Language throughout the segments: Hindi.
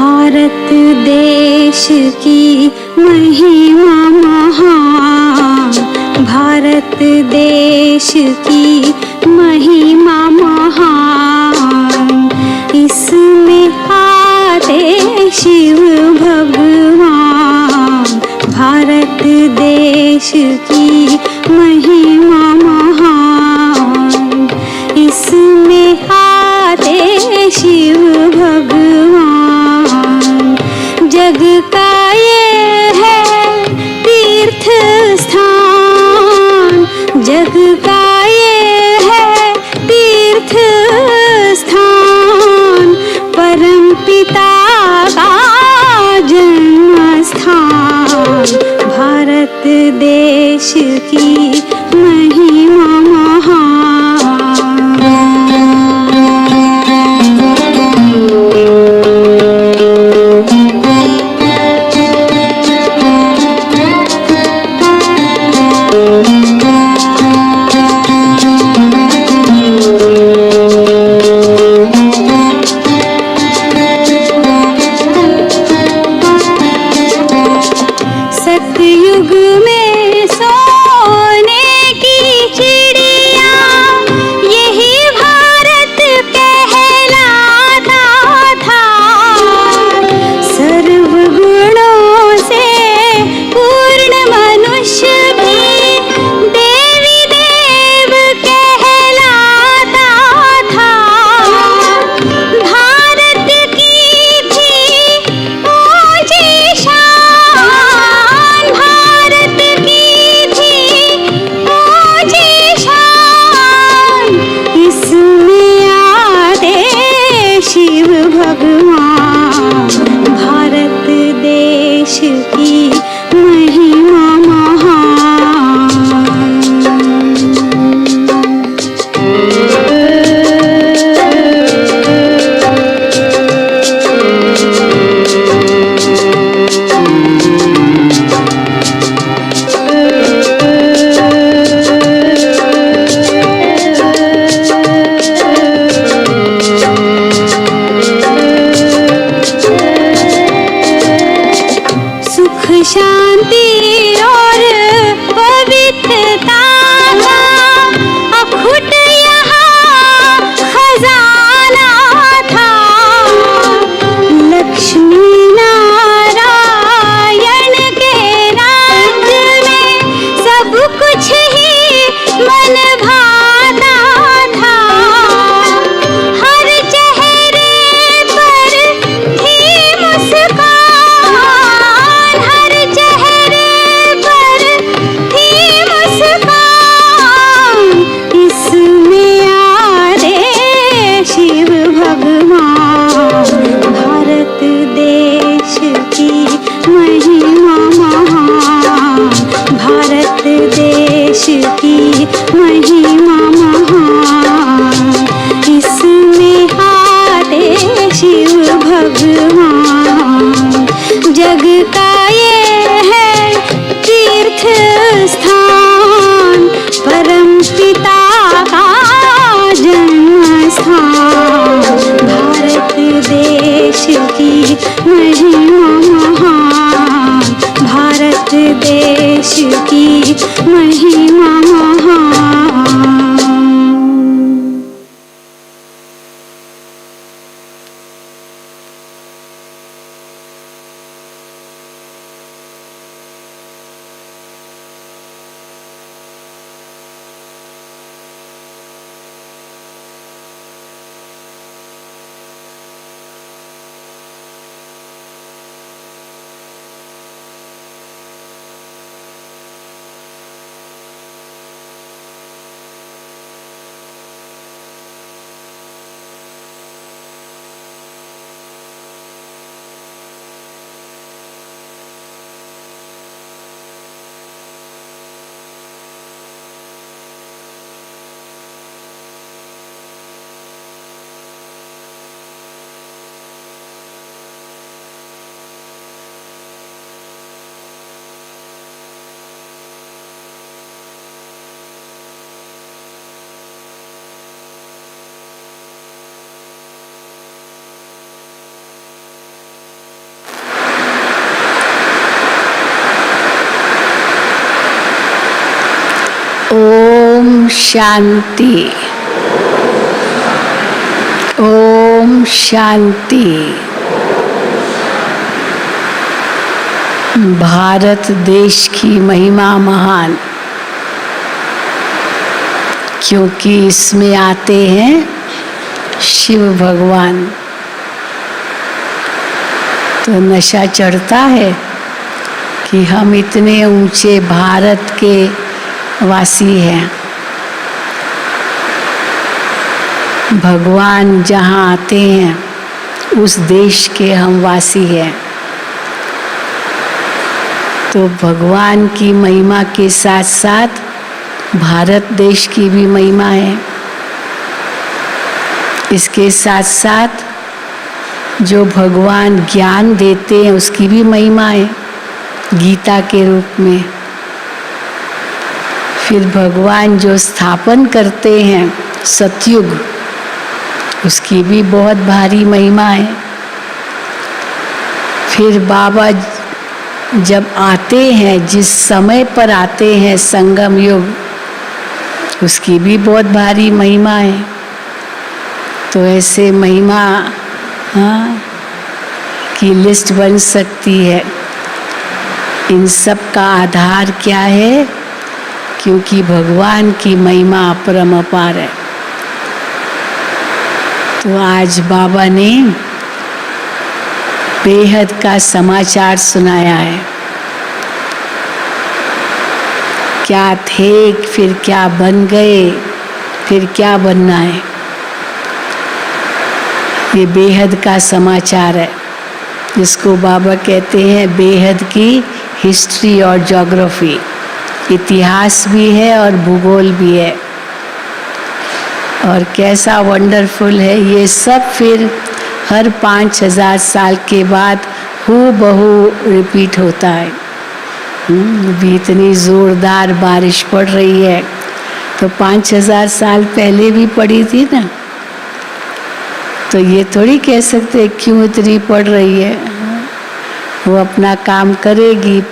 भारत देश की महिमा महान, भारत देश की महिमा महान। इसमें आते शिव भगवान, भारत देश की महिमा महान। इसमें आते शिव भगवान। जग का ये है तीर्थ स्थान, जग का ये है तीर्थ स्थान। परम पिता का जन्म स्थान, भारत देश की महिमा महान। सतयुग में सोने की चिड़िया यही भारत कहलाता था। सर्व गुणों से पूर्ण मनुष्य भी देवी देव कहलाता था। भारत की थी ऊंची शान, भारत की थी ऊंची शान। इसमें आते शिव भगवान, भारत देश की महिमा महान। सुख शांति और पवित्रता का अखुट यहाँ खजाना था। लक्ष्मी नारायण के राज्य में सब कुछ ही मन भाता था। हर चेहरे पर थी मुस्कान, हर चेहरे पर थी मुस्कान। इसमें आते शिव भगवान, भारत देश की महिमा महान, भारत देश की महिमा महान। इसमें आते शिव भगवान। जग का ये है तीर्थ स्थान, परम पिता का जन्म स्थान। भारत देश की महिमा महान, भारत देश की महिमा महान। ओम शांति, ओम शांति। भारत देश की महिमा महान, क्योंकि इसमें आते हैं शिव भगवान। तो नशा चढ़ता है कि हम इतने ऊंचे भारत के वासी हैं। भगवान जहाँ आते हैं उस देश के हम वासी हैं। तो भगवान की महिमा के साथ साथ भारत देश की भी महिमा है। इसके साथ साथ जो भगवान ज्ञान देते हैं उसकी भी महिमा है गीता के रूप में। फिर भगवान जो स्थापन करते हैं सतयुग, उसकी भी बहुत भारी महिमा है। फिर बाबा जब आते हैं, जिस समय पर आते हैं संगम युग, उसकी भी बहुत भारी महिमा है। तो ऐसे महिमा की लिस्ट बन सकती है। इन सब का आधार क्या है? क्योंकि भगवान की महिमा अपरंपार है। तो आज बाबा ने बेहद का समाचार सुनाया है। क्या थे, फिर क्या बन गए, फिर क्या बनना है। ये बेहद का समाचार है, जिसको बाबा कहते हैं बेहद की हिस्ट्री और ज्योग्राफी। इतिहास भी है और भूगोल भी है। और कैसा वंडरफुल है ये सब। फिर हर 5000 साल के बाद हूबहू रिपीट होता है। भी इतनी ज़ोरदार बारिश पड़ रही है, तो 5000 साल पहले भी पड़ी थी ना। तो ये थोड़ी कह सकते क्यों इतनी पड़ रही है। वो अपना काम करेगी,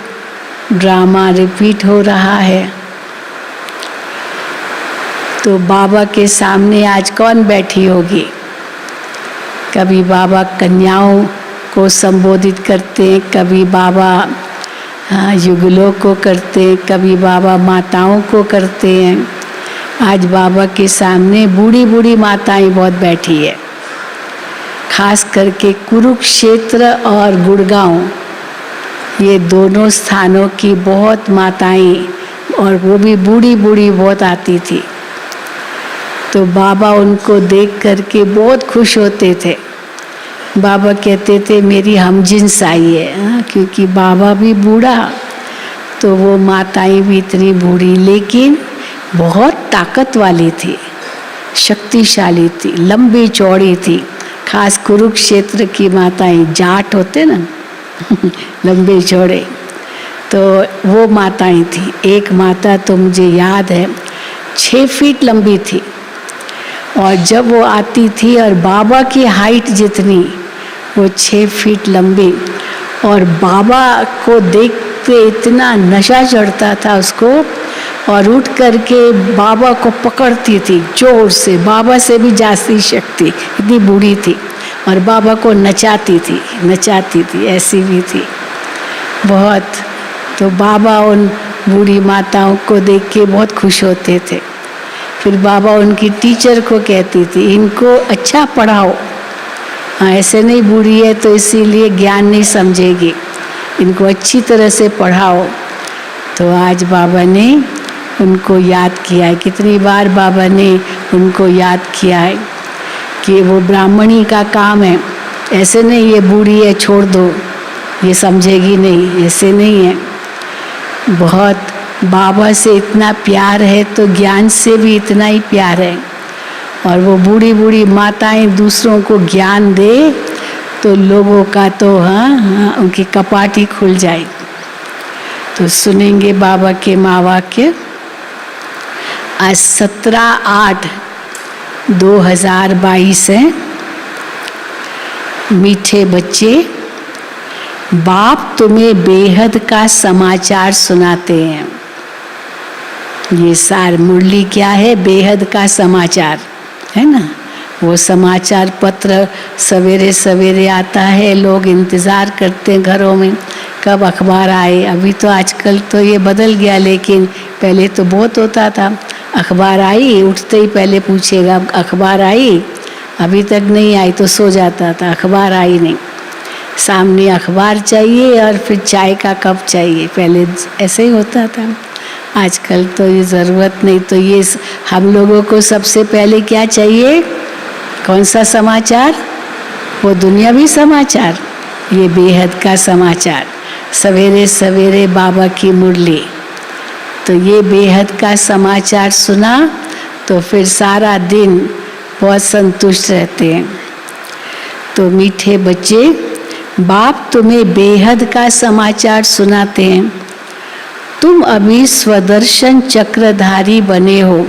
ड्रामा रिपीट हो रहा है। तो बाबा के सामने आज कौन बैठी होगी? कभी बाबा कन्याओं को संबोधित करते हैं, कभी बाबा युगलों को करते हैं, कभी बाबा माताओं को करते हैं। आज बाबा के सामने बूढ़ी बूढ़ी माताएं बहुत बैठी है। खास करके कुरुक्षेत्र और गुड़गांव, ये दोनों स्थानों की बहुत माताएं, और वो भी बूढ़ी बूढ़ी बहुत आती थी। तो बाबा उनको देख करके बहुत खुश होते थे। बाबा कहते थे मेरी हमजिन्स आई है, क्योंकि बाबा भी बूढ़ा, तो वो माताएं भी इतनी बूढ़ी, लेकिन बहुत ताकत वाली थी, शक्तिशाली थी, लंबी चौड़ी थी। खास कुरुक्षेत्र की माताएं, जाट होते ना लंबे चौड़े, तो वो माताएं थी। एक माता तो मुझे याद है 6 फीट लंबी थी, और जब वो आती थी और बाबा की हाइट जितनी, वो 6 फीट लंबी, और बाबा को देखते इतना नशा चढ़ता था उसको, और उठ करके बाबा को पकड़ती थी जोर से, बाबा से भी जास्ती शक्ति, इतनी बूढ़ी थी, और बाबा को नचाती थी, ऐसी भी थी बहुत। तो बाबा उन बूढ़ी माताओं को देख के बहुत खुश होते थे। फिर बाबा उनकी टीचर को कहती थी इनको अच्छा पढ़ाओ, ऐसे नहीं, बूढ़ी है तो इसीलिए ज्ञान नहीं समझेगी, इनको अच्छी तरह से पढ़ाओ। तो आज बाबा ने उनको याद किया है। कितनी बार बाबा ने उनको याद किया है कि वो ब्राह्मणी का काम है, ऐसे नहीं ये बूढ़ी है छोड़ दो, ये समझेगी नहीं, ऐसे नहीं है। बहुत बाबा से इतना प्यार है तो ज्ञान से भी इतना ही प्यार है। और वो बूढ़ी बूढ़ी माताएं दूसरों को ज्ञान दे तो लोगों का तो उनकी कपाट ही खुल जाए। तो सुनेंगे बाबा के महावाक्य। आज 17/8/2022 है। मीठे बच्चे, बाप तुम्हें बेहद का समाचार सुनाते हैं। ये सार मुरली क्या है? बेहद का समाचार है ना। वो समाचार पत्र सवेरे सवेरे आता है, लोग इंतज़ार करते हैं घरों में कब अखबार आए। अभी तो आजकल तो ये बदल गया, लेकिन पहले तो बहुत होता था। अखबार आई, उठते ही पहले पूछेगा अखबार आई, अभी तक नहीं आई तो सो जाता था। अखबार आई नहीं, सामने अखबार चाहिए और फिर चाय का कप चाहिए, पहले ऐसे ही होता था। आजकल तो ये ज़रूरत नहीं। तो ये हम लोगों को सबसे पहले क्या चाहिए? कौन सा समाचार? वो दुनियावी समाचार, ये बेहद का समाचार। सवेरे सवेरे बाबा की मुरली, तो ये बेहद का समाचार सुना तो फिर सारा दिन बहुत संतुष्ट रहते हैं। तो मीठे बच्चे, बाप तुम्हें बेहद का समाचार सुनाते हैं। तुम अभी स्वदर्शन चक्रधारी बने हो।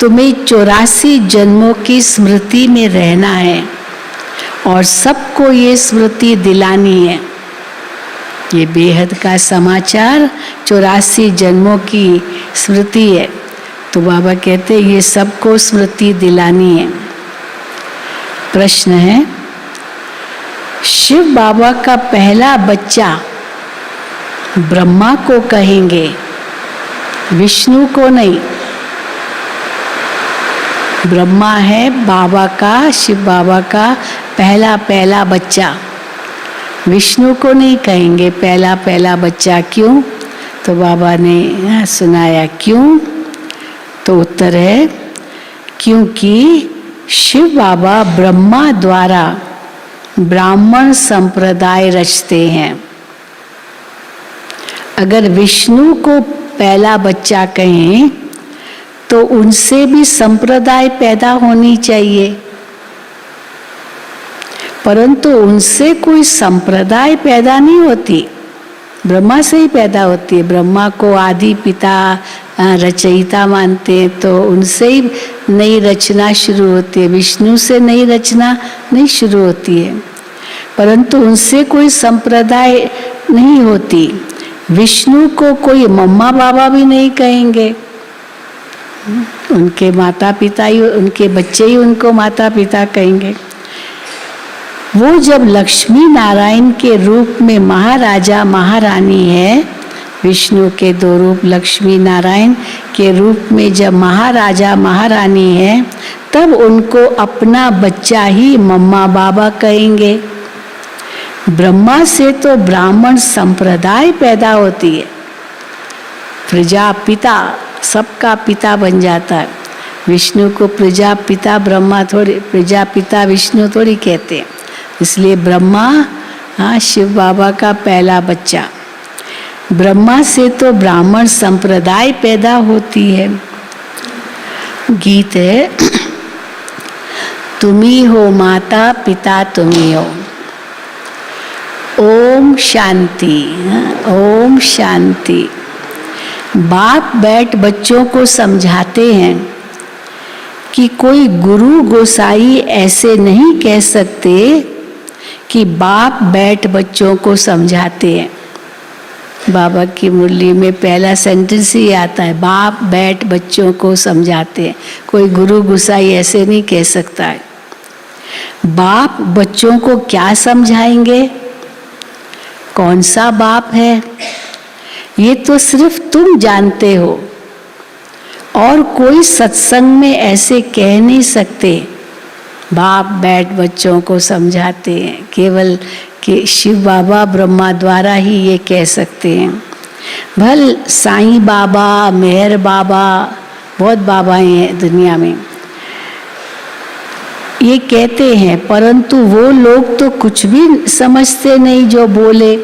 तुम्हें 84 जन्मों की स्मृति में रहना है और सबको ये स्मृति दिलानी है। ये बेहद का समाचार 84 जन्मों की स्मृति है। तो बाबा कहते हैं ये सबको स्मृति दिलानी है। प्रश्न है, शिव बाबा का पहला बच्चा ब्रह्मा को कहेंगे, विष्णु को नहीं। ब्रह्मा है बाबा का, शिव बाबा का पहला बच्चा। विष्णु को नहीं कहेंगे पहला बच्चा। क्यों? तो बाबा ने सुनाया क्यों। तो उत्तर है, क्योंकि शिव बाबा ब्रह्मा द्वारा ब्राह्मण संप्रदाय रचते हैं। अगर विष्णु को पहला बच्चा कहें तो उनसे भी संप्रदाय पैदा होनी चाहिए, परंतु उनसे कोई संप्रदाय पैदा नहीं होती, ब्रह्मा से ही पैदा होती है। ब्रह्मा को आदि पिता रचयिता मानते हैं, तो उनसे ही नई रचना शुरू होती है। विष्णु से नई रचना नहीं शुरू होती है, परंतु उनसे कोई संप्रदाय नहीं होती। विष्णु को कोई मम्मा बाबा भी नहीं कहेंगे, उनके माता पिता ही, उनके बच्चे ही उनको माता पिता कहेंगे। वो जब लक्ष्मी नारायण के रूप में महाराजा महारानी है, विष्णु के दो रूप लक्ष्मी नारायण के रूप में जब महाराजा महारानी है, तब उनको अपना बच्चा ही मम्मा बाबा कहेंगे। ब्रह्मा से तो ब्राह्मण संप्रदाय पैदा होती है, प्रजापिता सबका पिता बन जाता है। विष्णु को प्रजापिता ब्रह्मा थोड़ी, प्रजापिता विष्णु थोड़ी कहते हैं। इसलिए ब्रह्मा शिव बाबा का पहला बच्चा। ब्रह्मा से तो ब्राह्मण संप्रदाय पैदा होती है। गीत है, तुम्ही हो माता पिता तुम्ही हो। ओम शांति, ओम शांति। बाप बैठ बच्चों को समझाते हैं कि कोई गुरु गोसाई ऐसे नहीं कह सकते कि बाप बैठ बच्चों को समझाते हैं। बाबा की मुरली में पहला सेंटेंस ही आता है, बाप बैठ बच्चों को समझाते हैं। कोई गुरु गोसाई ऐसे नहीं कह सकता है। बाप बच्चों को क्या समझाएंगे? कौन सा बाप है ये तो सिर्फ तुम जानते हो, और कोई सत्संग में ऐसे कह नहीं सकते बाप बैठ बच्चों को समझाते हैं। केवल कि शिव बाबा ब्रह्मा द्वारा ही ये कह सकते हैं। भल साईं बाबा, मेहर बाबा, बहुत बाबाएं हैं दुनिया में, ये कहते हैं, परंतु वो लोग तो कुछ भी समझते नहीं जो बोले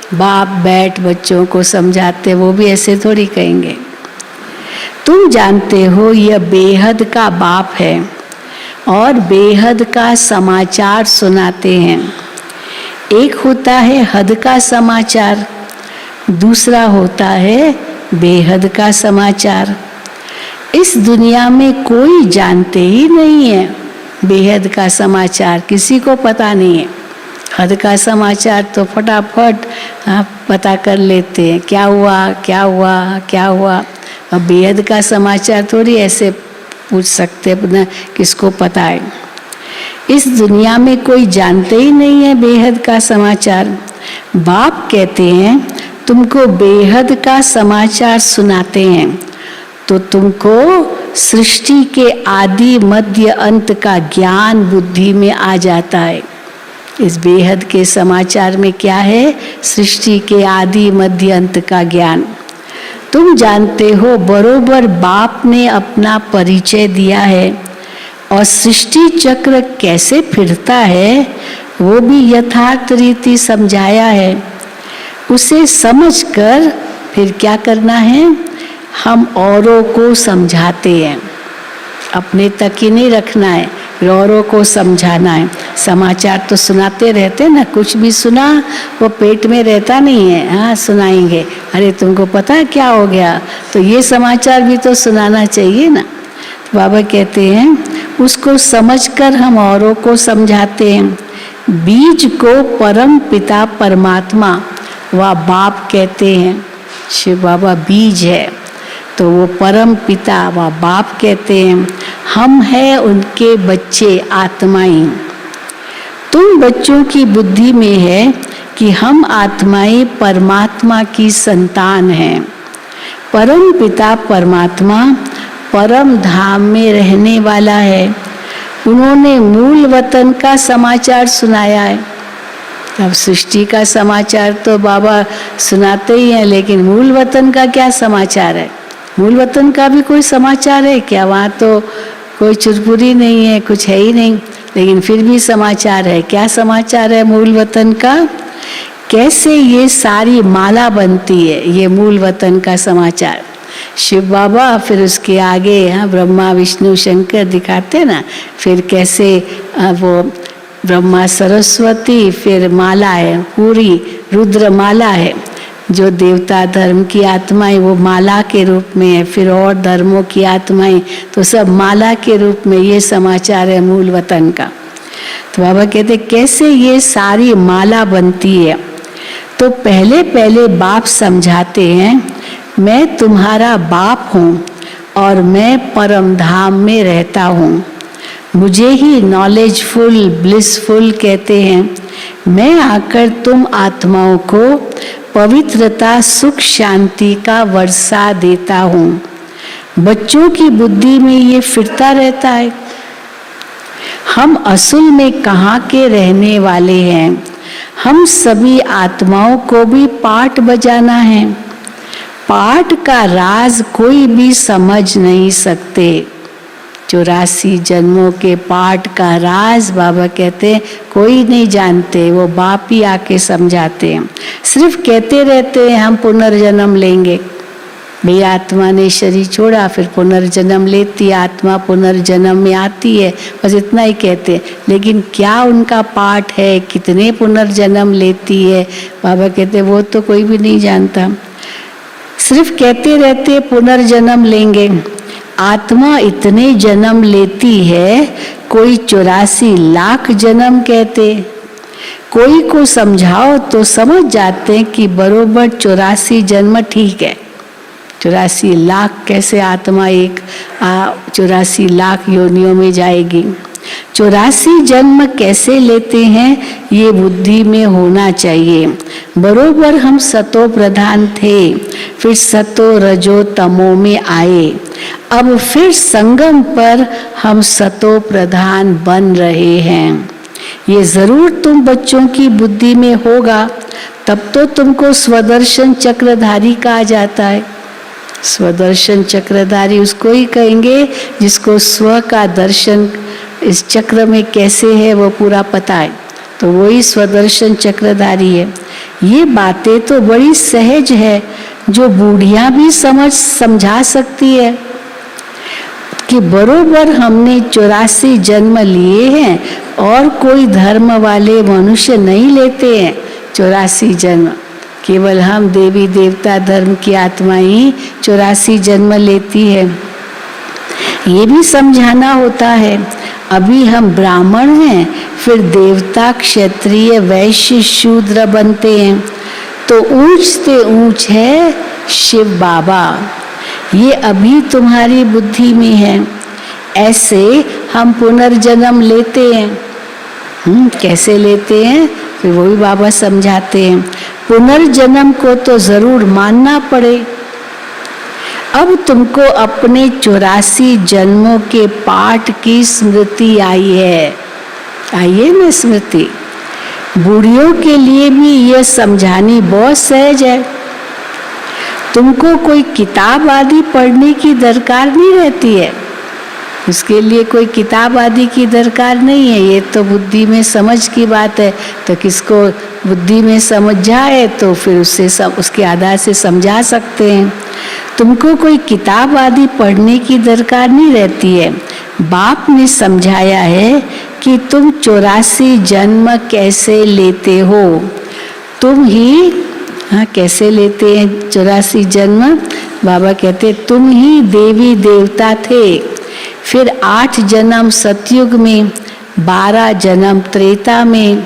बाप बैठ बच्चों को समझाते, वो भी ऐसे थोड़ी कहेंगे। तुम जानते हो यह बेहद का बाप है और बेहद का समाचार सुनाते हैं। एक होता है हद का समाचार, दूसरा होता है बेहद का समाचार। इस दुनिया में कोई जानते ही नहीं है बेहद का समाचार, किसी को पता नहीं है। हद का समाचार तो फटाफट पता कर लेते हैं, क्या हुआ क्या हुआ क्या हुआ, अब बेहद का समाचार थोड़ी ऐसे पूछ सकते अपना किसको पता है। इस दुनिया में कोई जानते ही नहीं है बेहद का समाचार। बाप कहते हैं तुमको बेहद का समाचार सुनाते हैं तो तुमको सृष्टि के आदि मध्य अंत का ज्ञान बुद्धि में आ जाता है। इस बेहद के समाचार में क्या है? सृष्टि के आदि मध्य अंत का ज्ञान। तुम जानते हो बरोबर बाप ने अपना परिचय दिया है और सृष्टि चक्र कैसे फिरता है वो भी यथार्थ रीति समझाया है। उसे समझकर फिर क्या करना है? हम औरों को समझाते हैं। अपने तक ही नहीं रखना है, फिर औरों को समझाना है। समाचार तो सुनाते रहते ना, कुछ भी सुना वो पेट में रहता नहीं है। हाँ सुनाएंगे, अरे तुमको पता है क्या हो गया, तो ये समाचार भी तो सुनाना चाहिए ना। तो बाबा कहते हैं उसको समझकर हम औरों को समझाते हैं। बीज को परम पिता परमात्मा व बाप कहते हैं। शिव बाबा बीज है तो वो परम पिता व बाप कहते हैं। हम हैं उनके बच्चे आत्माएं। तुम बच्चों की बुद्धि में है कि हम आत्माएं परमात्मा की संतान हैं। परम पिता परमात्मा परम धाम में रहने वाला है। उन्होंने मूल वतन का समाचार सुनाया है। अब सृष्टि का समाचार तो बाबा सुनाते ही हैं, लेकिन मूल वतन का क्या समाचार है? मूल वतन का भी कोई समाचार है क्या? वहाँ तो कोई चुरपुरी नहीं है, कुछ है ही नहीं, लेकिन फिर भी समाचार है। क्या समाचार है मूल वतन का? कैसे ये सारी माला बनती है, ये मूल वतन का समाचार। शिव बाबा फिर उसके आगे हाँ ब्रह्मा विष्णु शंकर दिखाते ना, फिर कैसे वो ब्रह्मा सरस्वती, फिर माला है पूरी रुद्र माला है। जो देवता धर्म की आत्माएं वो माला के रूप में है, फिर और धर्मों की आत्माएं तो सब माला के रूप में। ये समाचार है मूल वतन का। तो बाबा कहते कैसे ये सारी माला बनती है। तो पहले पहले बाप समझाते हैं मैं तुम्हारा बाप हूँ और मैं परम धाम में रहता हूँ। मुझे ही नॉलेजफुल ब्लिसफुल कहते हैं। मैं आकर तुम आत्माओं को पवित्रता सुख शांति का वर्षा देता हूँ। बच्चों की बुद्धि में ये फिरता रहता है हम असल में कहाँ के रहने वाले हैं। हम सभी आत्माओं को भी पाठ बजाना है। पाठ का राज कोई भी समझ नहीं सकते। 84 जन्मों के पाठ का राज बाबा कहते हैं कोई नहीं जानते, वो बाप ही आके समझाते हैं। सिर्फ कहते रहते हैं हम पुनर्जन्म लेंगे। भाई आत्मा ने शरीर छोड़ा फिर पुनर्जन्म लेती है, आत्मा पुनर्जन्म में आती है, बस इतना ही कहते हैं। लेकिन क्या उनका पाठ है, कितने पुनर्जन्म लेती है, बाबा कहते वो तो कोई भी नहीं जानता। सिर्फ कहते रहते पुनर्जन्म लेंगे। आत्मा इतने जन्म लेती है, कोई 84 लाख जन्म कहते। कोई को समझाओ तो समझ जाते हैं कि बरोबर 84 जन्म ठीक है। 84 लाख कैसे आत्मा 84 लाख योनियों में जाएगी। 84 जन्म कैसे लेते हैं ये बुद्धि में होना चाहिए। बरोबर हम सतो प्रधान थे, फिर सतो रजो तमो में आए, अब फिर संगम पर हम सतो प्रधान बन रहे हैं। ये जरूर तुम बच्चों की बुद्धि में होगा, तब तो तुमको स्वदर्शन चक्रधारी कहा जाता है। स्वदर्शन चक्रधारी उसको ही कहेंगे जिसको स्व का दर्शन इस चक्र में कैसे है वो पूरा पता है, तो वही स्वदर्शन चक्रधारी है। ये बातें तो बड़ी सहज है जो बूढ़ियां भी समझा सकती है कि बरोबर हमने 84 जन्म लिए हैं और कोई धर्म वाले मनुष्य नहीं लेते हैं 84 जन्म। केवल हम देवी देवता धर्म की आत्मा ही 84 जन्म लेती है। ये भी समझाना होता है। अभी हम ब्राह्मण हैं, फिर देवता क्षत्रिय वैश्य शूद्र बनते हैं, तो ऊंच से ऊंच है शिव बाबा। ये अभी तुम्हारी बुद्धि में है। ऐसे हम पुनर्जन्म लेते हैं। कैसे लेते हैं फिर वो भी बाबा समझाते हैं। पुनर्जन्म को तो जरूर मानना पड़े। अब तुमको अपने 84 जन्मों के पाठ की स्मृति आई है। आई है ना स्मृति। बूढ़ियों के लिए भी ये समझानी बहुत सहज है। तुमको कोई किताब आदि पढ़ने की दरकार नहीं रहती है। उसके लिए कोई किताब आदि की दरकार नहीं है। ये तो बुद्धि में समझ की बात है। तो किसको बुद्धि में समझ जाए तो फिर उसके आधार से समझा सकते हैं। तुमको कोई किताब आदि पढ़ने की दरकार नहीं रहती है। बाप ने समझाया है कि तुम 84 जन्म कैसे लेते हो। तुम ही कैसे लेते हैं 84 जन्म। बाबा कहते तुम ही देवी देवता थे, फिर 8 जन्म सतयुग में, 12 जन्म त्रेता में,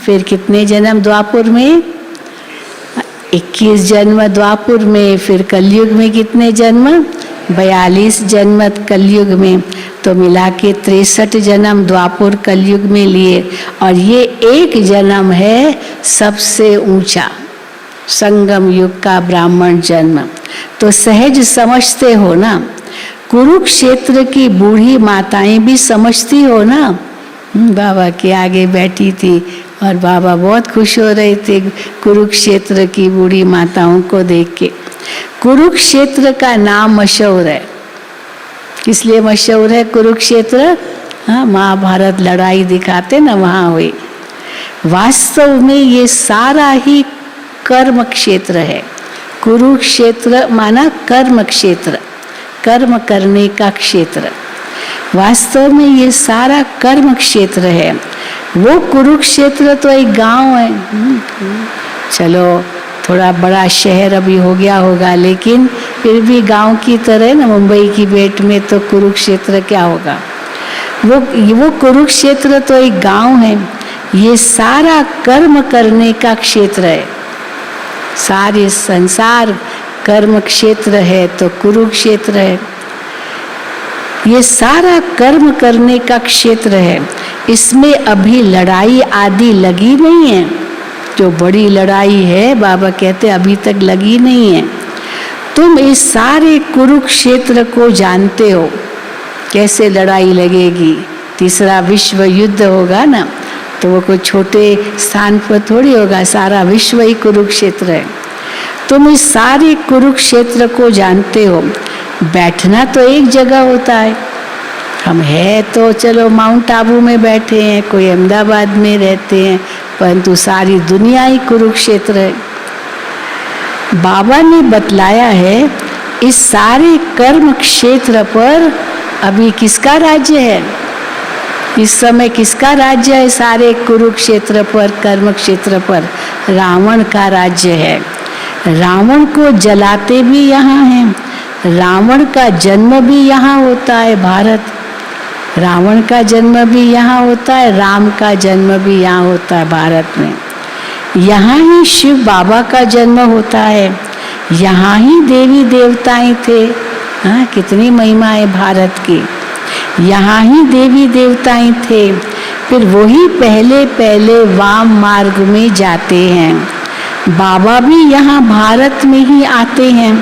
फिर कितने जन्म द्वापुर में, 21 जन्म द्वापुर में, फिर कलयुग में कितने जन्म, 42 जन्म कलयुग में। तो मिला के 63 जन्म द्वापुर कलयुग में लिए। और ये एक जन्म है सबसे ऊंचा, संगम युग का ब्राह्मण जन्म। तो सहज समझते हो ना। कुरुक्षेत्र की बूढ़ी माताएं भी समझती हो ना। बाबा के आगे बैठी थी और बाबा बहुत खुश हो रहे थे कुरुक्षेत्र की बूढ़ी माताओं को देख के। कुरुक्षेत्र का नाम मशहूर है। किस लिए मशहूर है कुरुक्षेत्र? महाभारत लड़ाई दिखाते ना वहाँ हुई। वास्तव में ये सारा ही कर्म क्षेत्र है। कुरुक्षेत्र माना कर्म क्षेत्र, कर्म करने का क्षेत्र। वास्तव में ये सारा कर्म क्षेत्र है। वो कुरुक्षेत्र तो एक गांव है। चलो थोड़ा बड़ा शहर अभी हो गया होगा, लेकिन फिर भी गांव की तरह ना। मुंबई की बेट में तो कुरुक्षेत्र क्या होगा। वो कुरुक्षेत्र तो एक गांव है। ये सारा कर्म करने का क्षेत्र है। सारे संसार कर्म क्षेत्र है तो कुरुक्षेत्र है। ये सारा कर्म करने का क्षेत्र है। इसमें अभी लड़ाई आदि लगी नहीं है। जो बड़ी लड़ाई है बाबा कहते अभी तक लगी नहीं है। तुम इस सारे कुरुक्षेत्र को जानते हो। कैसे लड़ाई लगेगी, तीसरा विश्व युद्ध होगा ना, तो वो कोई छोटे स्थान पर थोड़ी होगा। सारा विश्व ही कुरुक्षेत्र है। तुम इस सारे कुरुक्षेत्र को जानते हो। बैठना तो एक जगह होता है। हम है तो चलो माउंट आबू में बैठे हैं, कोई अहमदाबाद में रहते हैं, परंतु सारी दुनिया ही कुरुक्षेत्र है। बाबा ने बतलाया है इस सारे कर्म क्षेत्र पर अभी किसका राज्य है। इस समय किसका राज्य है सारे कुरुक्षेत्र पर, कर्म क्षेत्र पर? रावण का राज्य है। रावण को जलाते भी यहाँ हैं। रावण का जन्म भी यहाँ होता है। भारत, रावण का जन्म भी यहाँ होता है, राम का जन्म भी यहाँ होता है भारत में। यहाँ ही शिव बाबा का जन्म होता है। यहाँ ही देवी देवताएं थे। कितनी महिमा है भारत की। यहाँ ही देवी देवताएं थे। फिर वही पहले पहले वाम मार्ग में जाते हैं। बाबा भी यहाँ भारत में ही आते हैं।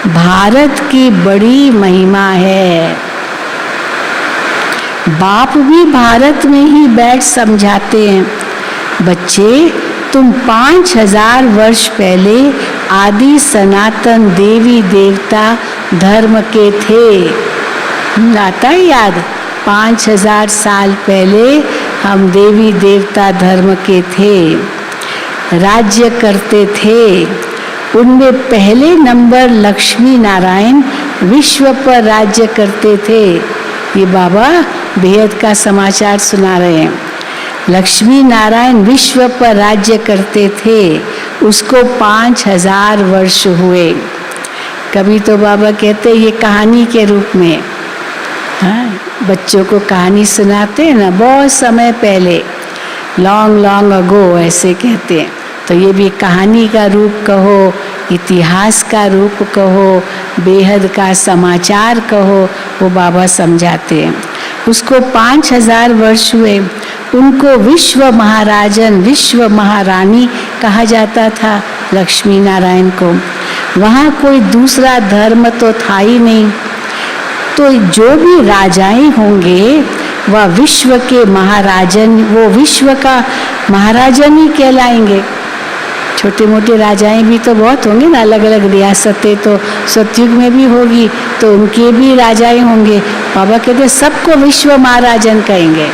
भारत की बड़ी महिमा है। बाप भी भारत में ही बैठ समझाते हैं। बच्चे, तुम 5000 वर्ष पहले आदि सनातन देवी देवता धर्म के थे। आता है याद? 5000 साल पहले हम देवी देवता धर्म के थे, राज्य करते थे। उनमें पहले नंबर लक्ष्मी नारायण विश्व पर राज्य करते थे। ये बाबा बेहद का समाचार सुना रहे हैं। लक्ष्मी नारायण विश्व पर राज्य करते थे। उसको 5000 वर्ष हुए। कभी तो बाबा कहते ये कहानी के रूप में, बच्चों को कहानी सुनाते हैं ना, बहुत समय पहले, लॉन्ग लॉन्ग अगो ऐसे कहते हैं। तो ये भी कहानी का रूप कहो, इतिहास का रूप कहो, बेहद का समाचार कहो, वो बाबा समझाते हैं। उसको 5000 वर्ष हुए, उनको विश्व महाराजन, विश्व महारानी कहा जाता था लक्ष्मी नारायण को। वहाँ कोई दूसरा धर्म तो था ही नहीं, तो जो भी राजाएं होंगे वह विश्व के महाराजन, वो विश्व का महाराजन ही कहलाएंगे। छोटे मोटे राजाएं भी तो बहुत होंगे ना, अलग अलग रियासतें तो सतयुग में भी होगी, तो उनके भी राजाएं होंगे। बाबा कहते सबको विश्व महाराजन कहेंगे,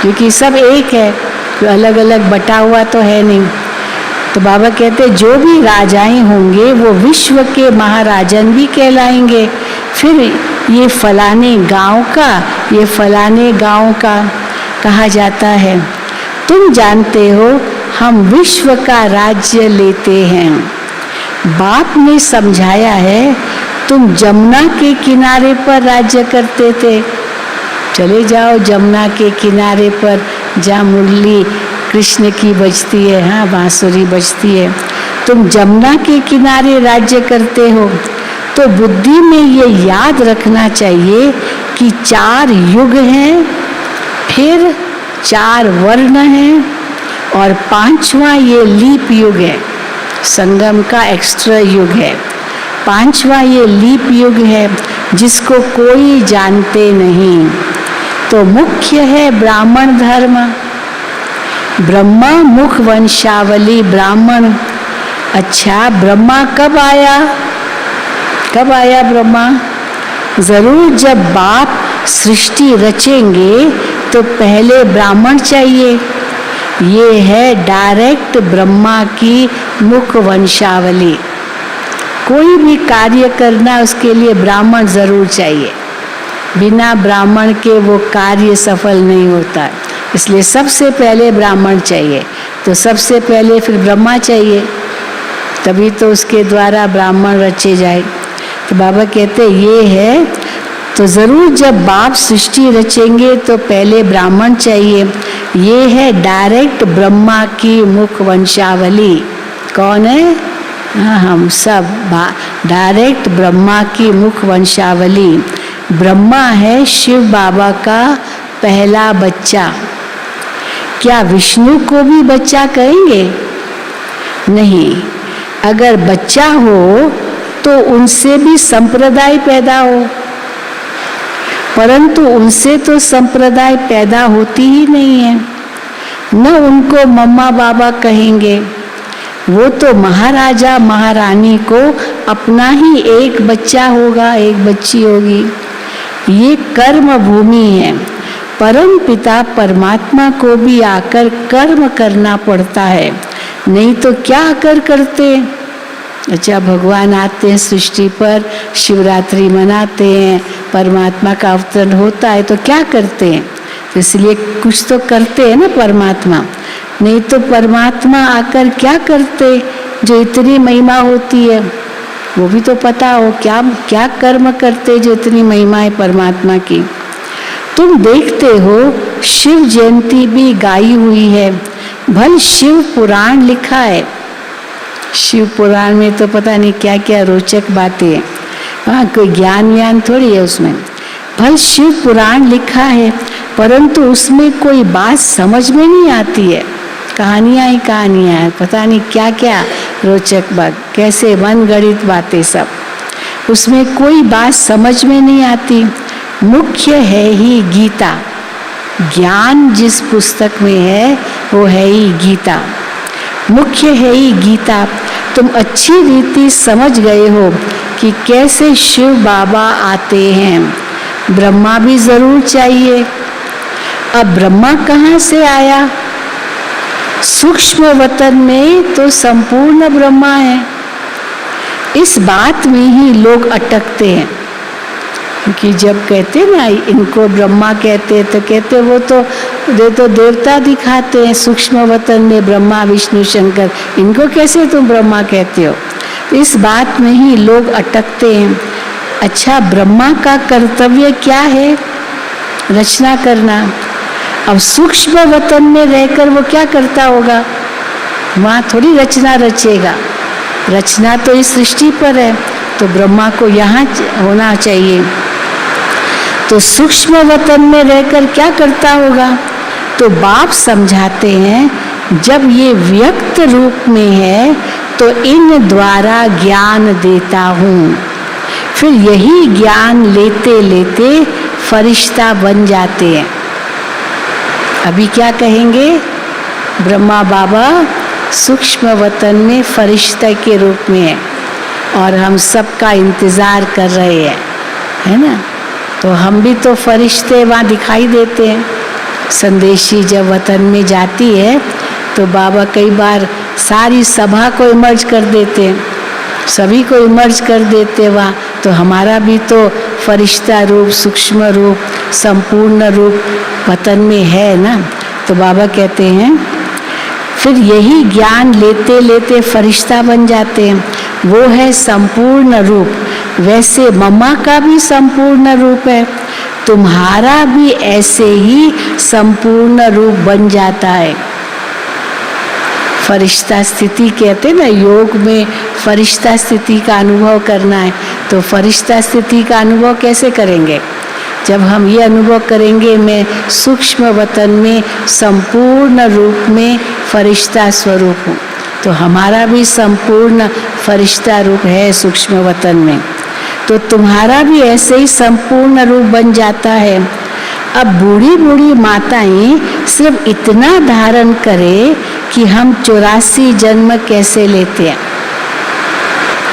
क्योंकि सब एक है, तो अलग अलग बटा हुआ तो है नहीं। तो बाबा कहते जो भी राजाएं होंगे वो विश्व के महाराजन भी कहलाएंगे। फिर ये फलाने गांव का, ये फलाने गांव का कहा जाता है। तुम जानते हो हम विश्व का राज्य लेते हैं। बाप ने समझाया है, तुम जमुना के किनारे पर राज्य करते थे, चले जाओ जमुना के किनारे पर जहाँ मुरली कृष्ण की बजती है, हाँ बांसुरी बजती है, तुम जमुना के किनारे राज्य करते हो। तो बुद्धि में ये याद रखना चाहिए कि 4 युग हैं, फिर 4 वर्ण हैं, और 5वां ये लीप युग है, संगम का एक्स्ट्रा युग है। 5वां ये लीप युग है जिसको कोई जानते नहीं। तो मुख्य है ब्राह्मण धर्म, ब्रह्मा मुख वंशावली ब्राह्मण। अच्छा, ब्रह्मा कब आया? कब आया ब्रह्मा? जरूर जब बाप सृष्टि रचेंगे तो पहले ब्राह्मण चाहिए। ये है डायरेक्ट ब्रह्मा की मुख वंशावली। कोई भी कार्य करना उसके लिए ब्राह्मण जरूर चाहिए, बिना ब्राह्मण के वो कार्य सफल नहीं होता। इसलिए सबसे पहले ब्राह्मण चाहिए, तो सबसे पहले फिर ब्रह्मा चाहिए, तभी तो उसके द्वारा ब्राह्मण रचे जाए। तो बाबा कहते ये है, तो जरूर जब बाप सृष्टि रचेंगे तो पहले ब्राह्मण चाहिए। ये है डायरेक्ट ब्रह्मा की मुख वंशावली। कौन है? हाँ, हम सब डायरेक्ट ब्रह्मा की मुख वंशावली। ब्रह्मा है शिव बाबा का पहला बच्चा। क्या विष्णु को भी बच्चा कहेंगे? नहीं। अगर बच्चा हो तो उनसे भी संप्रदाय पैदा हो, परंतु उनसे तो संप्रदाय पैदा होती ही नहीं है। न उनको मम्मा बाबा कहेंगे, वो तो महाराजा महारानी को अपना ही एक बच्चा होगा, एक बच्ची होगी। ये कर्म भूमि है। परम पिता परमात्मा को भी आकर कर्म करना पड़ता है, नहीं तो क्या आकर करते। अच्छा, भगवान आते हैं सृष्टि पर, शिवरात्रि मनाते हैं, परमात्मा का अवतरण होता है, तो क्या करते हैं? तो इसलिए कुछ तो करते हैं ना परमात्मा, नहीं तो परमात्मा आकर क्या करते? जो इतनी महिमा होती है वो भी तो पता हो, क्या क्या कर्म करते जो इतनी महिमा है परमात्मा की। तुम देखते हो शिव जयंती भी गाई हुई है, भल शिव पुराण लिखा है। शिव पुराण में तो पता नहीं क्या क्या रोचक बातें हैं, हाँ कोई ज्ञान व्यान थोड़ी है उसमें। भल शिव पुराण लिखा है, परंतु उसमें कोई बात समझ में नहीं आती है। कहानियाँ ही कहानियाँ हैं, पता नहीं क्या क्या रोचक बात, कैसे मनगढ़ित बातें सब, उसमें कोई बात समझ में नहीं आती। मुख्य है ही गीता। ज्ञान जिस पुस्तक में है वो है ही गीता, मुख्य है ही गीता। तुम अच्छी रीति समझ गए हो कि कैसे शिव बाबा आते हैं। ब्रह्मा भी जरूर चाहिए। अब ब्रह्मा कहाँ से आया? सूक्ष्म वतन में तो संपूर्ण ब्रह्मा है। इस बात में ही लोग अटकते हैं, क्योंकि जब कहते ना इनको ब्रह्मा कहते, तो कहते वो तो देवता दिखाते हैं सूक्ष्म वतन में, ब्रह्मा विष्णु शंकर, इनको कैसे तुम ब्रह्मा कहते हो? इस बात में ही लोग अटकते हैं। अच्छा, ब्रह्मा का कर्तव्य क्या है? रचना करना। अब सूक्ष्म वतन में रहकर वो क्या करता होगा? वहाँ थोड़ी रचना रचेगा, रचना तो इस सृष्टि पर है। तो ब्रह्मा को यहाँ होना चाहिए। तो सूक्ष्म वतन में रहकर क्या करता होगा? तो बाप समझाते हैं जब ये व्यक्त रूप में है तो इन द्वारा ज्ञान देता हूँ। फिर यही ज्ञान लेते लेते फरिश्ता बन जाते हैं। अभी क्या कहेंगे? ब्रह्मा बाबा सूक्ष्म वतन में फरिश्ते के रूप में है और हम सबका इंतज़ार कर रहे हैं, है ना? तो हम भी तो फरिश्ते वहाँ दिखाई देते हैं। संदेशी जब वतन में जाती है तो बाबा कई बार सारी सभा को इमर्ज कर देते हैं, सभी को इमर्ज कर देते वहाँ। तो हमारा भी तो फरिश्ता रूप, सूक्ष्म रूप, संपूर्ण रूप वतन में है ना। तो बाबा कहते हैं फिर यही ज्ञान लेते लेते फरिश्ता बन जाते हैं, वो है संपूर्ण रूप। वैसे मम्मा का भी संपूर्ण रूप है, तुम्हारा भी ऐसे ही संपूर्ण रूप बन जाता है। फरिश्ता स्थिति कहते हैं ना, योग में फरिश्ता स्थिति का अनुभव करना है। तो फरिश्ता स्थिति का अनुभव कैसे करेंगे? जब हम ये अनुभव करेंगे मैं सूक्ष्म वतन में संपूर्ण रूप में फरिश्ता स्वरूप हूँ, तो हमारा भी संपूर्ण फरिश्ता रूप है सूक्ष्म वतन में। तो तुम्हारा भी ऐसे ही संपूर्ण रूप बन जाता है। अब बूढ़ी बूढ़ी माताएं सिर्फ इतना धारण करें कि हम 84 जन्म कैसे लेते हैं।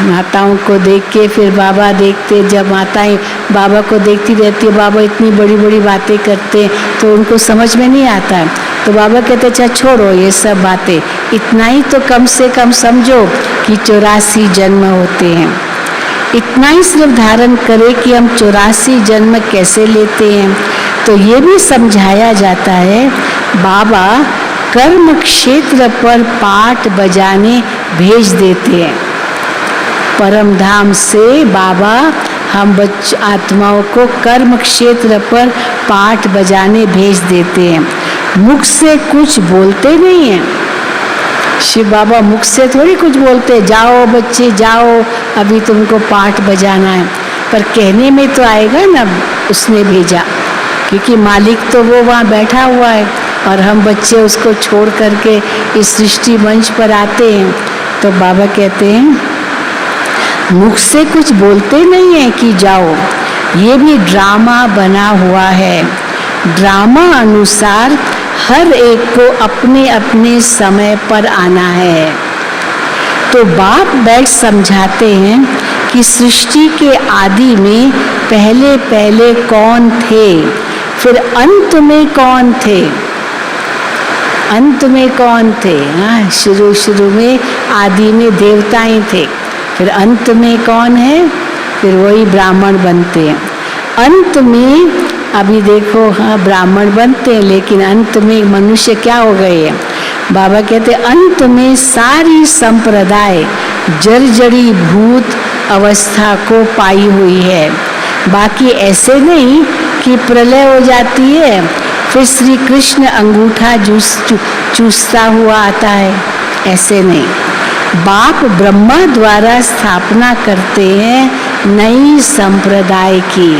माताओं को देख के फिर बाबा देखते, जब माताएं बाबा को देखती रहती है, बाबा इतनी बड़ी बड़ी बातें करते तो उनको समझ में नहीं आता है। तो बाबा कहते अच्छा छोड़ो ये सब बातें, इतना ही तो कम से कम समझो कि 84 जन्म होते हैं। इतना ही सिर्फ धारण करें कि हम 84 जन्म कैसे लेते हैं। तो ये भी समझाया जाता है, बाबा कर्म क्षेत्र पर पाठ बजाने भेज देते हैं। परम धाम से बाबा हम आत्माओं को कर्म क्षेत्र पर पाठ बजाने भेज देते हैं। मुख से कुछ बोलते नहीं हैं। शिव बाबा मुख से थोड़ी कुछ बोलते, जाओ बच्चे जाओ अभी तुमको पाठ बजाना है, पर कहने में तो आएगा ना उसने भेजा, क्योंकि मालिक तो वो वहाँ बैठा हुआ है और हम बच्चे उसको छोड़ करके इस सृष्टि मंच पर आते हैं। तो बाबा कहते हैं मुख से कुछ बोलते नहीं है कि जाओ, ये भी ड्रामा बना हुआ है। ड्रामा अनुसार हर एक को अपने अपने समय पर आना है। तो बाप बैठ समझाते हैं कि सृष्टि के आदि में पहले पहले कौन थे, फिर अंत में कौन थे। अंत में कौन थे? हाँ, शुरू शुरू में आदि में देवताएं थे, फिर अंत में कौन है? फिर वही ब्राह्मण बनते हैं। अंत में अभी देखो, हाँ ब्राह्मण बनते हैं, लेकिन अंत में मनुष्य क्या हो गए हैं? बाबा कहते अंत में सारी संप्रदाय जर्जरी भूत अवस्था को पाई हुई है। बाकी ऐसे नहीं कि प्रलय हो जाती है फिर श्री कृष्ण अंगूठा चूसता हुआ आता है, ऐसे नहीं। बाप ब्रह्मा द्वारा स्थापना करते हैं नई संप्रदाय की।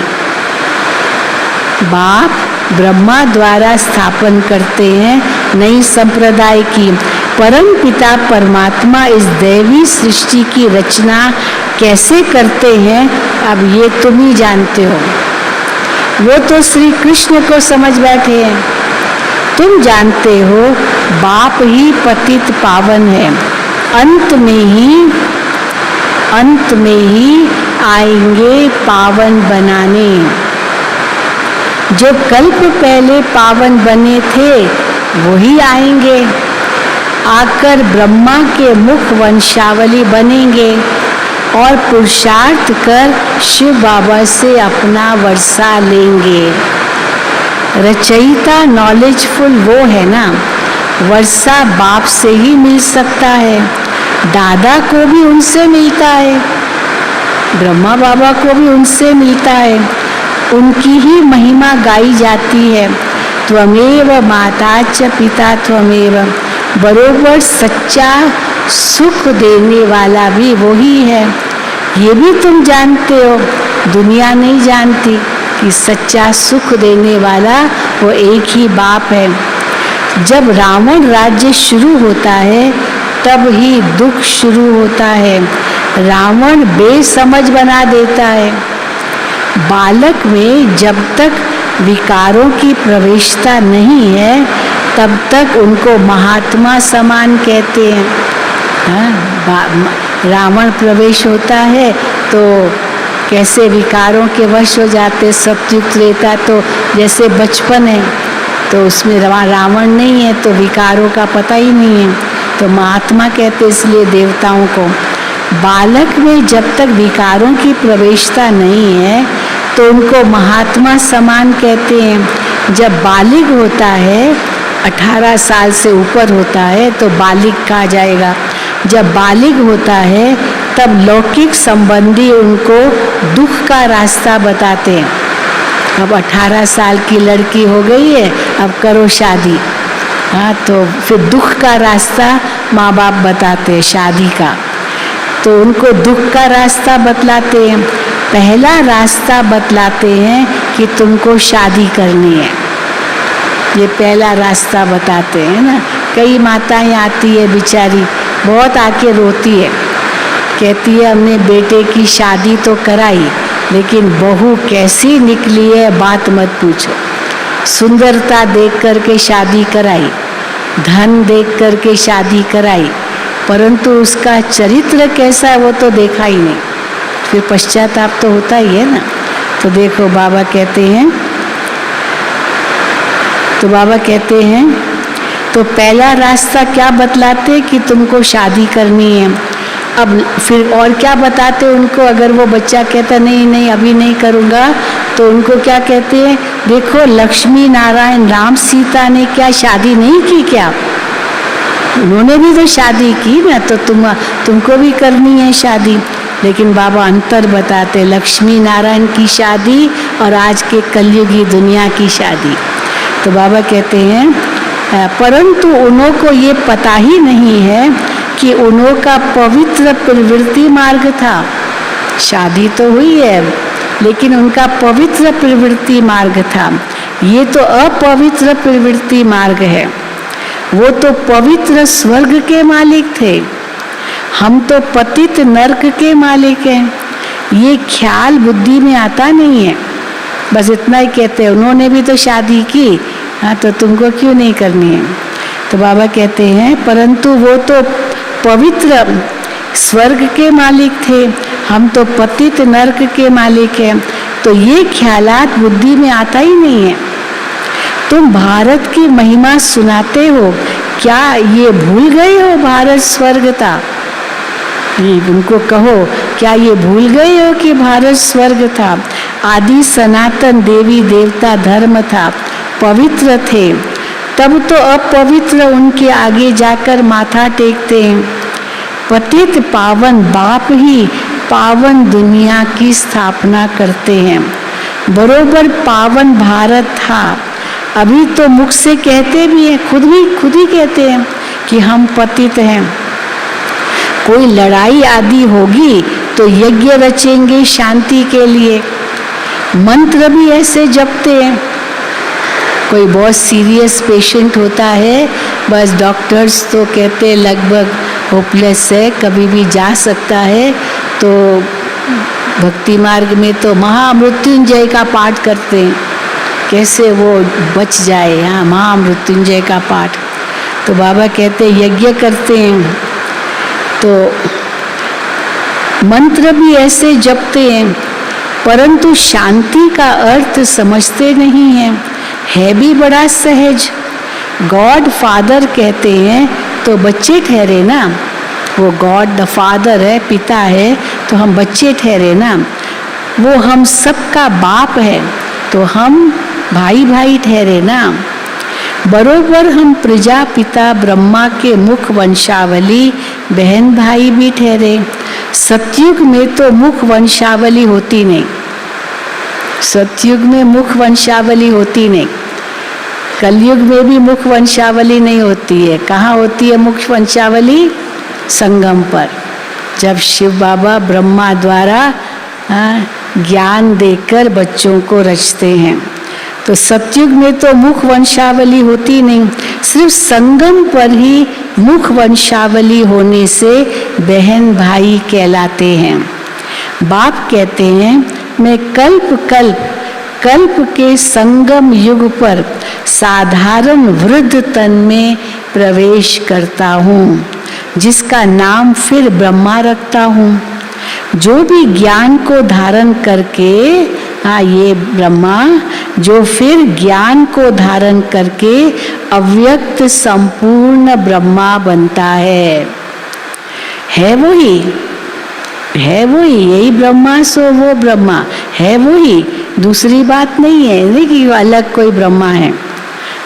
बाप ब्रह्मा द्वारा स्थापन करते हैं नई संप्रदाय की। परम पिता परमात्मा इस दैवी सृष्टि की रचना कैसे करते हैं, अब ये तुम ही जानते हो। वो तो श्री कृष्ण को समझ बैठे हैं, तुम जानते हो बाप ही पतित पावन है। अंत में ही आएंगे पावन बनाने। जो कल्प पहले पावन बने थे वही आएंगे, आकर ब्रह्मा के मुख वंशावली बनेंगे और पुरुषार्थ कर शिव बाबा से अपना वर्षा लेंगे। रचयिता नॉलेजफुल वो है ना, वर्षा बाप से ही मिल सकता है, दादा को भी उनसे मिलता है, ब्रह्मा बाबा को भी उनसे मिलता है, उनकी ही महिमा गाई जाती है। त्वमेव माता च पिता त्वमेव, बरोबर सच्चा सुख देने वाला भी वही है। ये भी तुम जानते हो, दुनिया नहीं जानती कि सच्चा सुख देने वाला वो एक ही बाप है। जब रावण राज्य शुरू होता है तब ही दुख शुरू होता है। रावण बेसमझ बना देता है। बालक में जब तक विकारों की प्रवेशता नहीं है तब तक उनको महात्मा समान कहते हैं। रावण प्रवेश होता है तो कैसे विकारों के वश हो जाते। सतयुग त्रेता तो जैसे बचपन है, तो उसमें रावण नहीं है तो विकारों का पता ही नहीं है, तो महात्मा कहते इसलिए देवताओं को। बालक में जब तक विकारों की प्रवेशता नहीं है तो उनको महात्मा समान कहते हैं। जब बालिग होता है, 18 साल से ऊपर होता है तो बालिग कहा जाएगा। जब बालिग होता है तब लौकिक संबंधी उनको दुख का रास्ता बताते हैं। अब 18 साल की लड़की हो गई है, अब करो शादी। हाँ, तो फिर दुख का रास्ता माँ बाप बताते हैं शादी का, तो उनको दुख का रास्ता बतलाते हैं। पहला रास्ता बतलाते हैं कि तुमको शादी करनी है, ये पहला रास्ता बताते हैं ना। कई माताएं आती है बेचारी, बहुत आके रोती है, कहती है हमने बेटे की शादी तो कराई लेकिन बहू कैसी निकली है बात मत पूछो। सुंदरता देख करके शादी कराई, धन देख करके शादी कराई, परंतु उसका चरित्र कैसा है वो तो देखा ही नहीं। फिर पश्चाताप तो होता ही है ना। तो देखो बाबा कहते हैं, तो पहला रास्ता क्या बतलाते कि तुमको शादी करनी है। अब फिर और क्या बताते उनको, अगर वो बच्चा कहता नहीं अभी नहीं करूँगा, तो उनको क्या कहते हैं, देखो लक्ष्मी नारायण राम सीता ने क्या शादी नहीं की क्या, उन्होंने भी तो शादी की ना, तो तुमको भी करनी है शादी। लेकिन बाबा अंतर बताते, लक्ष्मी नारायण की शादी और आज के कलयुगी दुनिया की शादी। तो बाबा कहते हैं परंतु उन्हों को ये पता ही नहीं है कि उन्हों का पवित्र प्रवृत्ति मार्ग था। शादी तो हुई है लेकिन उनका पवित्र प्रवृत्ति मार्ग था, ये तो अपवित्र प्रवृत्ति मार्ग है। वो तो पवित्र स्वर्ग के मालिक थे, हम तो पतित नरक के मालिक हैं। ये ख्याल बुद्धि में आता नहीं है, बस इतना ही कहते हैं उन्होंने भी तो शादी की, हाँ तो तुमको क्यों नहीं करनी है। तो बाबा कहते हैं परंतु वो तो पवित्र स्वर्ग के मालिक थे, हम तो पतित नरक के मालिक हैं। तो ये ख्यालात बुद्धि में आता ही नहीं है। तुम भारत की महिमा सुनाते हो, क्या ये भूल गए हो भारत स्वर्ग था। उनको कहो क्या ये भूल गए हो कि भारत स्वर्ग था, आदि सनातन देवी देवता धर्म था, पवित्र थे। तब तो अपवित्र उनके आगे जाकर माथा टेकते हैं। पतित पावन बाप ही पावन दुनिया की स्थापना करते हैं। बरोबर पावन भारत था, अभी तो मुख से कहते भी हैं, खुद ही कहते हैं कि हम पतित हैं। कोई लड़ाई आदि होगी तो यज्ञ रचेंगे शांति के लिए, मंत्र भी ऐसे जपते हैं। कोई बहुत सीरियस पेशेंट होता है, बस डॉक्टर्स तो कहते हैं लगभग होपलेस है, कभी भी जा सकता है, तो भक्ति मार्ग में तो महामृत्युंजय का पाठ करते हैं, कैसे वो बच जाए। हाँ, महामृत्युंजय का पाठ। तो बाबा कहते हैं यज्ञ करते हैं, तो मंत्र भी ऐसे जपते हैं, परंतु शांति का अर्थ समझते नहीं हैं, है भी बड़ा सहज। गॉड फादर कहते हैं तो बच्चे ठहरे ना, वो गॉड द फादर है, पिता है, तो हम बच्चे ठहरे ना। वो हम सबका बाप है तो हम भाई भाई ठहरे ना। बरोबर हम प्रजापिता ब्रह्मा के मुख वंशावली बहन भाई भी ठहरे। सतयुग में तो मुख वंशावली होती नहीं, सतयुग में मुख वंशावली होती नहीं, कलयुग में भी मुख वंशावली नहीं होती है। कहाँ होती है मुख वंशावली? संगम पर। जब शिव बाबा ब्रह्मा द्वारा ज्ञान देकर बच्चों को रचते हैं। तो सतयुग में तो मुख वंशावली होती नहीं, सिर्फ संगम पर ही मुख वंशावली होने से बहन भाई कहलाते हैं। बाप कहते हैं मैं कल्प के संगम युग पर साधारण वृद्ध तन में प्रवेश करता हूँ, जिसका नाम फिर ब्रह्मा रखता हूँ। जो भी ज्ञान को धारण करके ये ब्रह्मा जो फिर ज्ञान को धारण करके अव्यक्त संपूर्ण ब्रह्मा बनता है वही, यही ब्रह्मा सो वो ब्रह्मा है वही, दूसरी बात नहीं है, नहीं कि अलग कोई ब्रह्मा है।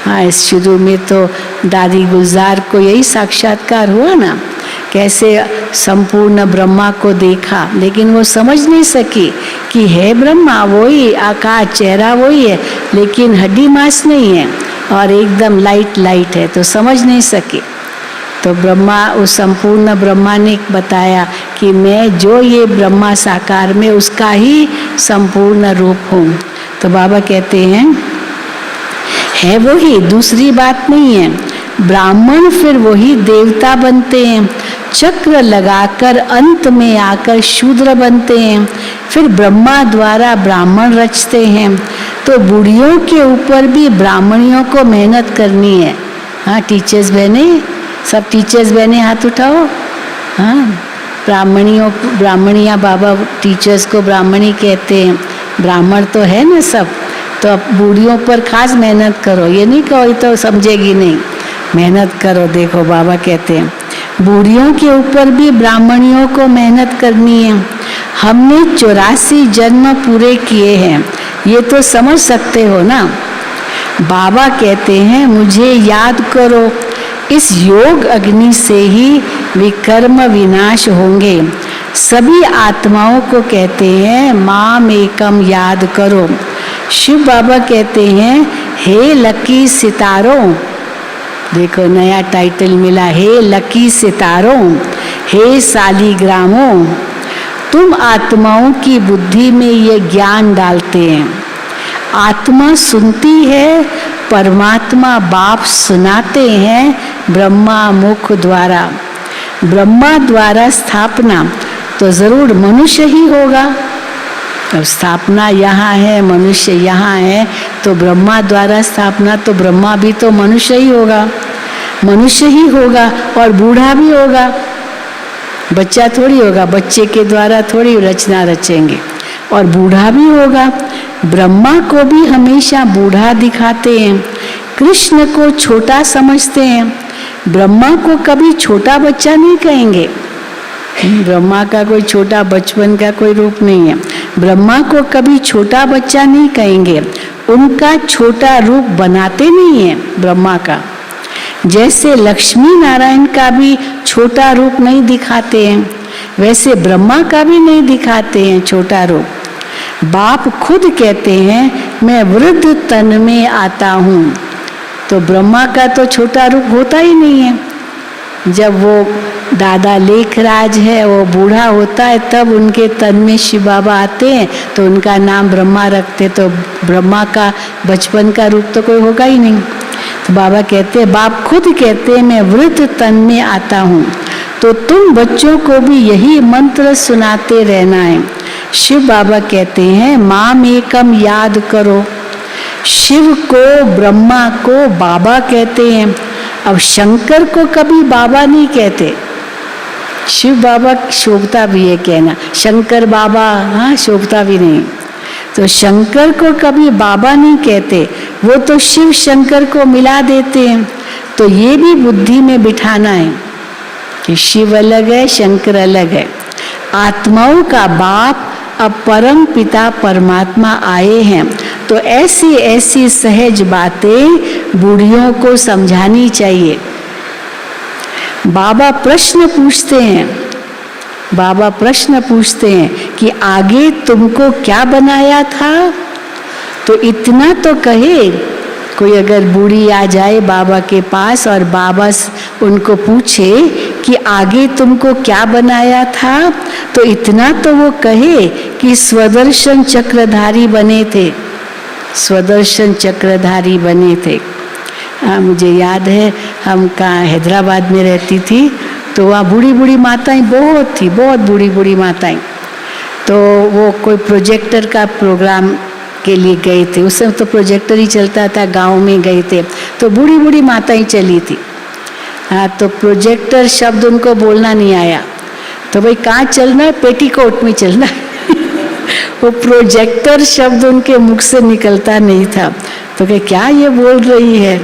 हाँ, शुरू में तो दादी गुलजार को यही साक्षात्कार हुआ ना, कैसे संपूर्ण ब्रह्मा को देखा, लेकिन वो समझ नहीं सकी कि है ब्रह्मा वही, आकाश चेहरा वही है, लेकिन हड्डी मांस नहीं है और एकदम लाइट है, तो समझ नहीं सके। तो ब्रह्मा, उस संपूर्ण ब्रह्मा ने बताया कि मैं जो ये ब्रह्मा साकार में उसका ही संपूर्ण रूप हूँ। तो बाबा कहते हैं है वही, दूसरी बात नहीं है। ब्राह्मण फिर वही देवता बनते हैं, चक्र लगाकर अंत में आकर शूद्र बनते हैं, फिर ब्रह्मा द्वारा ब्राह्मण रचते हैं। तो बूढ़ियों के ऊपर भी ब्राह्मणियों को मेहनत करनी है। हाँ टीचर्स बहने, सब टीचर्स बहने हाथ उठाओ। हाँ, ब्राह्मणियाँ बाबा टीचर्स को ब्राह्मणी कहते हैं, ब्राह्मण तो है ना सब। तो अब बूढ़ियों पर खास मेहनत करो, ये नहीं कहो तो समझेगी नहीं, मेहनत करो। देखो बाबा कहते हैं बूढ़ियों के ऊपर भी ब्राह्मणियों को मेहनत करनी है। हमने 84 जन्म पूरे किए हैं, ये तो समझ सकते हो ना। बाबा कहते हैं मुझे याद करो, इस योग अग्नि से ही विकर्म विनाश होंगे। सभी आत्माओं को कहते हैं माम एकम याद करो। शिव बाबा कहते हैं हे लकी सितारों, देखो नया टाइटल मिला, हे लकी सितारों, हे सालीग्रामों, तुम आत्माओं की बुद्धि में ये ज्ञान डालते हैं। आत्मा सुनती है, परमात्मा बाप सुनाते हैं ब्रह्मा मुख द्वारा। ब्रह्मा द्वारा स्थापना तो जरूर मनुष्य ही होगा। अब स्थापना यहाँ है, मनुष्य यहाँ है, तो ब्रह्मा द्वारा स्थापना तो ब्रह्मा भी तो मनुष्य ही होगा, मनुष्य ही होगा और बूढ़ा भी होगा। बच्चा थोड़ी होगा, बच्चे के द्वारा थोड़ी रचना रचेंगे, और बूढ़ा भी होगा। ब्रह्मा को भी हमेशा बूढ़ा दिखाते हैं, कृष्ण को छोटा समझते हैं। ब्रह्मा को कभी छोटा बच्चा नहीं कहेंगे, ब्रह्मा का कोई छोटा बचपन का कोई रूप नहीं है। ब्रह्मा को कभी छोटा बच्चा नहीं कहेंगे, उनका छोटा रूप बनाते नहीं है ब्रह्मा का। जैसे लक्ष्मी नारायण का भी छोटा रूप नहीं दिखाते हैं, वैसे ब्रह्मा का भी नहीं दिखाते हैं छोटा रूप। बाप खुद कहते हैं मैं वृद्ध तन में आता हूँ, तो ब्रह्मा का तो छोटा रूप होता ही नहीं है। जब वो दादा लेखराज है, वो बूढ़ा होता है, तब उनके तन में शिव बाबा आते हैं, तो उनका नाम ब्रह्मा रखते। तो ब्रह्मा का बचपन का रूप तो कोई होगा ही नहीं। तो बाबा कहते हैं, बाप खुद कहते हैं मैं वृद्ध तन में आता हूँ, तो तुम बच्चों को भी यही मंत्र सुनाते रहना है। शिव बाबा कहते हैं माम एकम याद करो। शिव को ब्रह्मा को बाबा कहते हैं। अब शंकर को कभी बाबा नहीं कहते, शिव बाबा शोभता भी है कहना, शंकर बाबा हाँ शोभता भी नहीं। तो शंकर को कभी बाबा नहीं कहते, वो तो शिव शंकर को मिला देते हैं। तो ये भी बुद्धि में बिठाना है कि शिव अलग है, शंकर अलग है। आत्माओं का बाप अब परम पिता परमात्मा आए हैं, तो ऐसी ऐसी सहज बातें बूढ़ियों को समझानी चाहिए। बाबा प्रश्न पूछते हैं, बाबा प्रश्न पूछते हैं कि आगे तुमको क्या बनाया था। तो इतना तो कहे, कोई अगर बूढ़ी आ जाए बाबा के पास और बाबा उनको पूछे कि आगे तुमको क्या बनाया था, तो इतना तो वो कहे कि स्वदर्शन चक्रधारी बने थे, स्वदर्शन चक्रधारी बने थे। मुझे याद है हम कहाँ हैदराबाद में रहती थी, तो वहाँ बूढ़ी बूढ़ी माताएं बहुत थी, बहुत बूढ़ी बूढ़ी माताएं। तो वो कोई प्रोजेक्टर का प्रोग्राम के लिए गए थे, उस समय तो प्रोजेक्टर ही चलता था, गांव में गए थे, तो बूढ़ी बूढ़ी माताएं चली थी। हाँ, तो प्रोजेक्टर शब्द उनको बोलना नहीं आया, तो भाई कहाँ चलना है, पेटीकोट में चलना है। वो प्रोजेक्टर शब्द उनके मुख से निकलता नहीं था, तो क्या ये बोल रही है।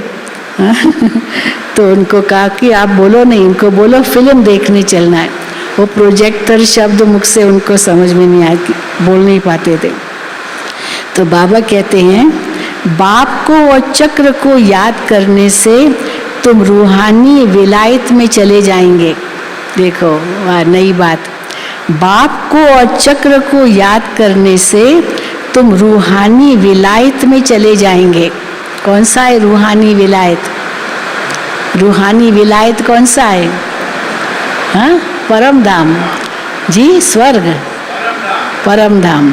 तो उनको कहा कि आप बोलो नहीं, उनको बोलो फिल्म देखने चलना है। वो प्रोजेक्टर शब्द मुख से उनको समझ में नहीं आया, बोल नहीं पाते थे। तो बाबा कहते हैं, बाप को और चक्र को याद करने से तुम रूहानी विलायत में चले जाएंगे। देखो नई बात, बाप को और चक्र को याद करने से तुम रूहानी विलायत में चले जाएंगे। कौन सा है रूहानी विलायत? रूहानी विलायत कौन सा है? हाँ, परम धाम जी, स्वर्ग, परम धाम।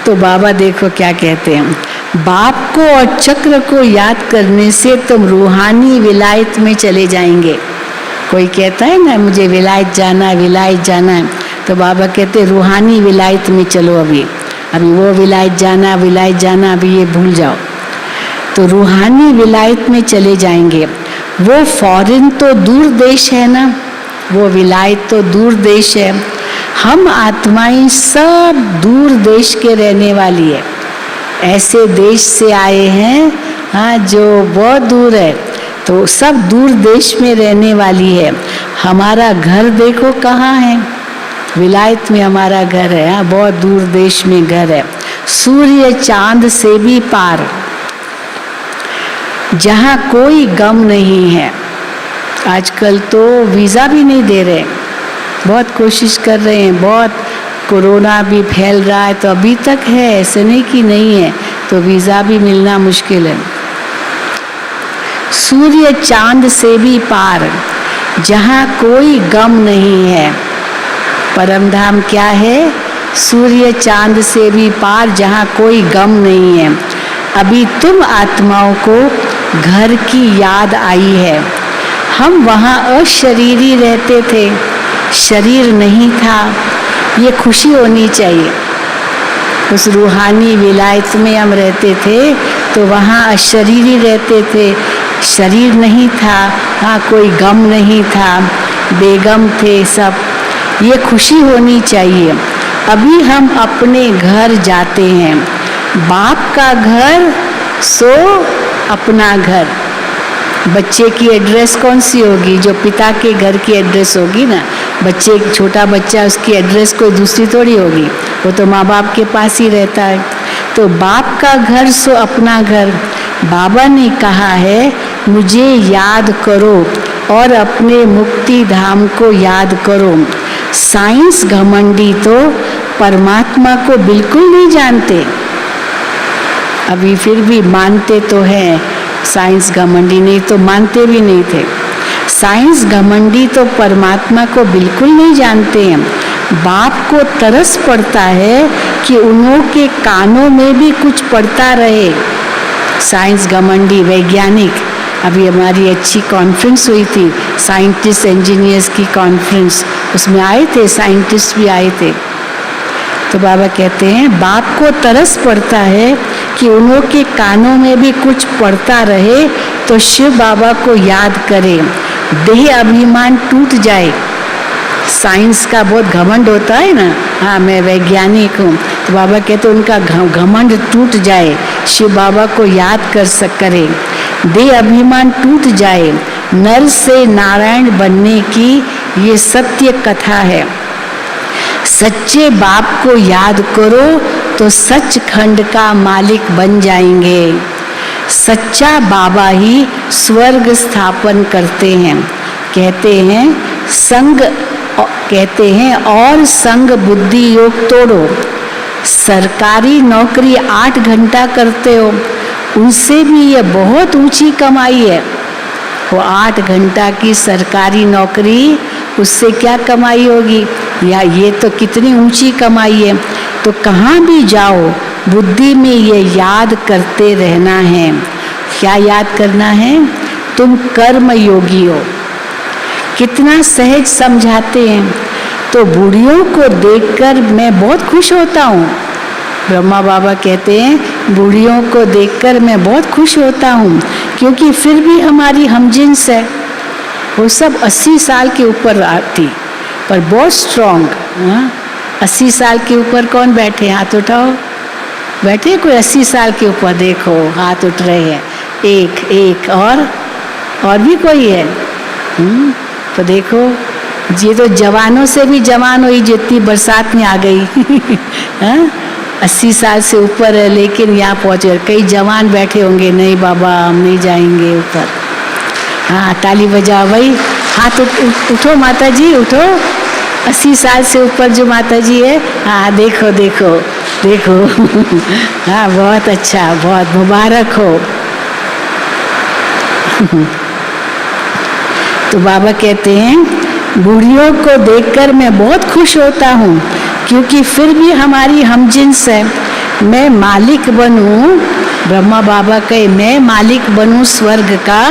तो बाबा देखो क्या कहते हैं, बाप को और चक्र को याद करने से तुम रूहानी विलायत में चले जाएंगे। कोई कहता है ना मुझे विलायत जाना है, विलायत जाना है, तो बाबा कहते रूहानी विलायत में चलो। अभी वो विलायत जाना अभी ये भूल जाओ। तो रूहानी विलायत में चले जाएंगे। वो फॉरेन तो दूर देश है ना, वो विलायत तो दूर देश है। हम आत्माएं सब दूर देश के रहने वाली है, ऐसे देश से आए हैं हाँ जो बहुत दूर है, तो सब दूर देश में रहने वाली है। हमारा घर देखो कहाँ है, विलायत में हमारा घर है, हाँ बहुत दूर देश में घर है। सूर्य चांद से भी पार, जहाँ कोई गम नहीं है। आजकल तो वीज़ा भी नहीं दे रहे, बहुत कोशिश कर रहे हैं, बहुत कोरोना भी फैल रहा है, तो अभी तक है, ऐसे नहीं कि नहीं है, तो वीज़ा भी मिलना मुश्किल है। सूर्य चांद से भी पार, जहाँ कोई गम नहीं है। परम धाम क्या है? सूर्य चांद से भी पार, जहाँ कोई गम नहीं है। अभी तुम आत्माओं को घर की याद आई है। हम वहाँ अशरीरी रहते थे, शरीर नहीं था, ये खुशी होनी चाहिए। उस रूहानी विलायत में हम रहते थे, तो वहाँ अशरीरी रहते थे, शरीर नहीं था, हाँ कोई गम नहीं था, बेगम थे सब, ये खुशी होनी चाहिए। अभी हम अपने घर जाते हैं, बाप का घर सो अपना घर। बच्चे की एड्रेस कौन सी होगी? जो पिता के घर की एड्रेस होगी ना। बच्चे, छोटा बच्चा, उसकी एड्रेस कोई दूसरी थोड़ी होगी, वो तो माँ बाप के पास ही रहता है। तो बाप का घर सो अपना घर। बाबा ने कहा है मुझे याद करो और अपने मुक्ति धाम को याद करो। साइंस घमंडी तो परमात्मा को बिल्कुल नहीं जानते, अभी फिर भी मानते तो हैं। साइंस घमंडी नहीं तो मानते भी नहीं थे। साइंस घमंडी तो परमात्मा को बिल्कुल नहीं जानते हैं। बाप को तरस पड़ता है कि उन्हों के कानों में भी कुछ पड़ता रहे। साइंस घमंडी वैज्ञानिक, अभी हमारी अच्छी कॉन्फ्रेंस हुई थी, साइंटिस्ट इंजीनियर्स की कॉन्फ्रेंस, उसमें आए थे, साइंटिस्ट भी आए थे। तो बाबा कहते हैं बाप को तरस पड़ता है कि उन्हों के कानों में भी कुछ पड़ता रहे, तो शिव बाबा को याद करें, देह अभिमान टूट जाए। साइंस का बहुत घमंड होता है ना, हाँ मैं वैज्ञानिक हूँ, तो बाबा कहते उनका घमंड टूट जाए, शिव बाबा को याद करें, देह अभिमान टूट जाए। नर से नारायण बनने की ये सत्य कथा है। सच्चे बाप को याद करो तो सचखंड का मालिक बन जाएंगे। सच्चा बाबा ही स्वर्ग स्थापन करते हैं। कहते हैं और संग बुद्धि योग तोड़ो। सरकारी नौकरी 8 घंटा करते हो, उनसे भी ये बहुत ऊंची कमाई है। वो 8 घंटा की सरकारी नौकरी उससे क्या कमाई होगी, या ये तो कितनी ऊंची कमाई है। तो कहाँ भी जाओ बुद्धि में ये याद करते रहना है। क्या याद करना है? तुम कर्म योगी हो। कितना सहज समझाते हैं। तो बूढ़ियों को देखकर मैं बहुत खुश होता हूँ। ब्रह्मा बाबा कहते हैं बूढ़ियों को देखकर मैं बहुत खुश होता हूँ, क्योंकि फिर भी हमारी हमजिन्स है। वो सब 80 साल के ऊपर थी, पर बहुत स्ट्रॉन्ग। 80 साल के ऊपर कौन बैठे? हाथ उठाओ। बैठे कोई 80 साल के ऊपर? देखो हाथ उठ रहे हैं। एक और भी कोई है? तो देखो, ये तो जवानों से भी जवान हुई जितनी बरसात में आ गई। 80 साल से ऊपर है, लेकिन यहाँ पहुँचे। कई जवान बैठे होंगे, नहीं बाबा हम नहीं जाएंगे ऊपर। हाँ, ताली बजाओ भाई। हाथ उठो माता जी, उठो। 80 साल से ऊपर जो माता जी है, हाँ देखो देखो देखो। हाँ, बहुत अच्छा, बहुत मुबारक हो। तो बाबा कहते हैं बूढ़ियों को देखकर मैं बहुत खुश होता हूँ, क्योंकि फिर भी हमारी हमजिन्स है। मैं मालिक बनूं, ब्रह्मा बाबा कहे मैं मालिक बनूं स्वर्ग का,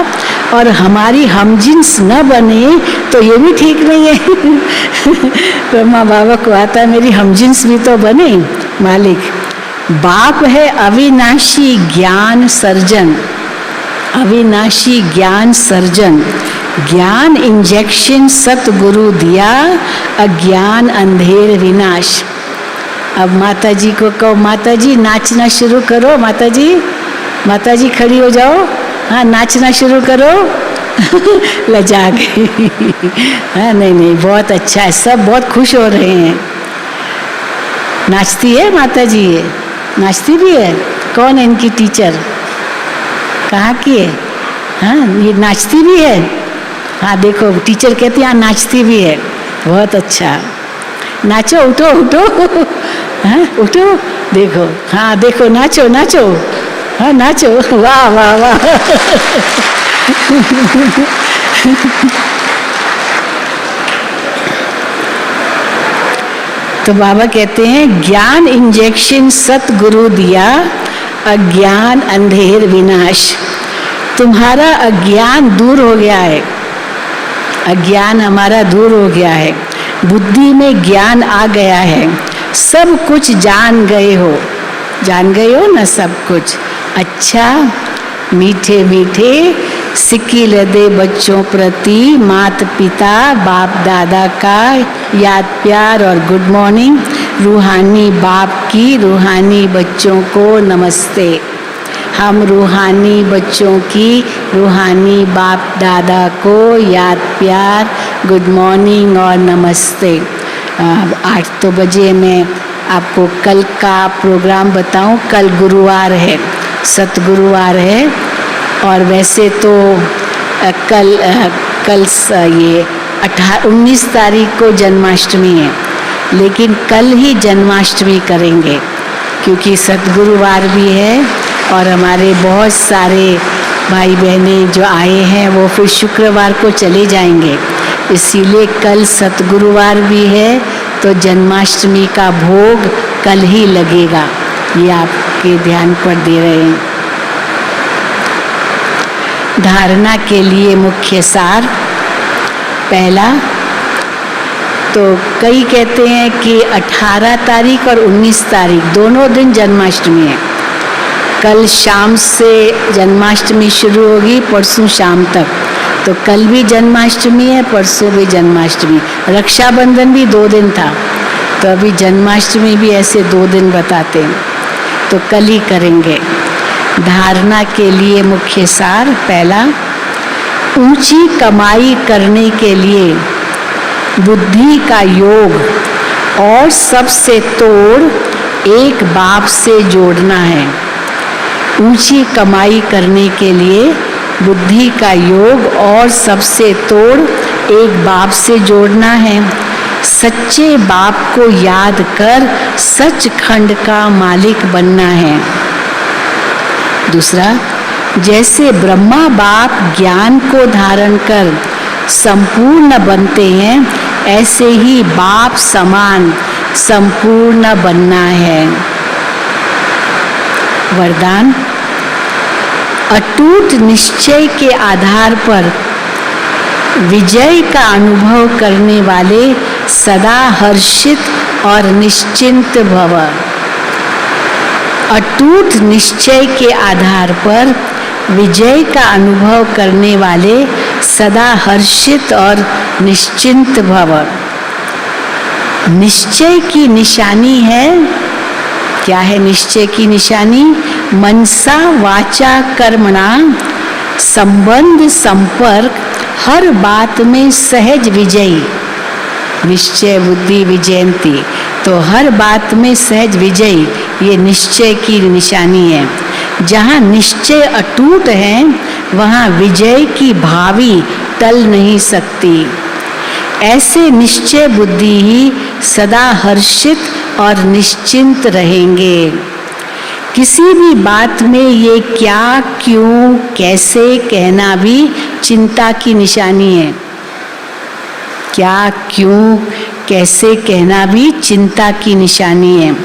और हमारी हमजिन्स न बने तो ये भी ठीक नहीं है। ब्रह्मा बाबा को आता मेरी हमजिन्स भी तो बने मालिक। बाप है अविनाशी ज्ञान सर्जन, अविनाशी ज्ञान सर्जन। ज्ञान इंजेक्शन सतगुरु दिया, अज्ञान अंधेर विनाश। अब माता जी को कहो माता जी नाचना शुरू करो। माता जी खड़ी हो जाओ। हाँ, नाचना शुरू करो। लजा गई। हाँ, नहीं बहुत अच्छा है, सब बहुत खुश हो रहे हैं। नाचती है माता जी, ये नाचती भी है। कौन है इनकी टीचर? कहाँ की है? हाँ, ये नाचती भी है। हाँ देखो, टीचर कहती है हाँ नाचती भी है। बहुत अच्छा, नाचो, उठो। हाँ उठो, देखो, हाँ देखो, नाचो। हाँ नाचो, वाह वाह वाह। तो बाबा कहते हैं ज्ञान इंजेक्शन सतगुरु दिया, अज्ञान अंधेर विनाश। तुम्हारा अज्ञान दूर हो गया है, अज्ञान हमारा दूर हो गया है, बुद्धि में ज्ञान आ गया है, सब कुछ जान गए हो ना सब कुछ। अच्छा, मीठे मीठे सिक्की लदे बच्चों प्रति माता पिता बाप दादा का याद प्यार और गुड मॉर्निंग। रूहानी बाप की रूहानी बच्चों को नमस्ते। हम रूहानी बच्चों की रूहानी बाप दादा को याद प्यार गुड मॉर्निंग और नमस्ते। 8 तो बजे मैं आपको कल का प्रोग्राम बताऊं। कल गुरुवार है, सतगुरुवार है, और वैसे तो कल ये 19 तारीख को जन्माष्टमी है, लेकिन कल ही जन्माष्टमी करेंगे, क्योंकि सतगुरुवार भी है और हमारे बहुत सारे भाई बहनें जो आए हैं वो फिर शुक्रवार को चले जाएंगे। इसीलिए कल सतगुरुवार भी है, तो जन्माष्टमी का भोग कल ही लगेगा। ये आपके ध्यान पर दे रहे हैं। धारणा के लिए मुख्य सार। पहला तो कई कहते हैं कि 18 तारीख और 19 तारीख दोनों दिन जन्माष्टमी है। कल शाम से जन्माष्टमी शुरू होगी, परसों शाम तक। तो कल भी जन्माष्टमी है, परसों भी जन्माष्टमी। रक्षाबंधन भी 2 दिन था, तो अभी जन्माष्टमी भी ऐसे 2 दिन बताते हैं, तो कल ही करेंगे। धारणा के लिए मुख्य सार। पहला, ऊंची कमाई करने के लिए बुद्धि का योग और सबसे तोड़ एक बाप से जोड़ना है। ऊंची कमाई करने के लिए बुद्धि का योग और सबसे तोड़ एक बाप से जोड़ना है। सच्चे बाप को याद कर सचखंड का मालिक बनना है। दूसरा, जैसे ब्रह्मा बाप ज्ञान को धारण कर संपूर्ण बनते हैं, ऐसे ही बाप समान संपूर्ण बनना है। वरदान: अटूट निश्चय के आधार पर विजय का अनुभव करने वाले सदा हर्षित और निश्चिंत भव। अटूट निश्चय के आधार पर विजय का अनुभव करने वाले सदा हर्षित और निश्चिंत भव। निश्चय की निशानी है, क्या है निश्चय की निशानी? मनसा वाचा कर्मणा संबंध संपर्क हर बात में सहज विजयी। निश्चय बुद्धि विजयंती, तो हर बात में सहज विजयी, ये निश्चय की निशानी है। जहाँ निश्चय अटूट है वहाँ विजय की भावी टल नहीं सकती। ऐसे निश्चय बुद्धि ही सदा हर्षित और निश्चिंत रहेंगे। किसी भी बात में ये क्या, क्यों, कैसे कहना भी चिंता की निशानी है। क्या, क्यों, कैसे कहना भी चिंता की निशानी है।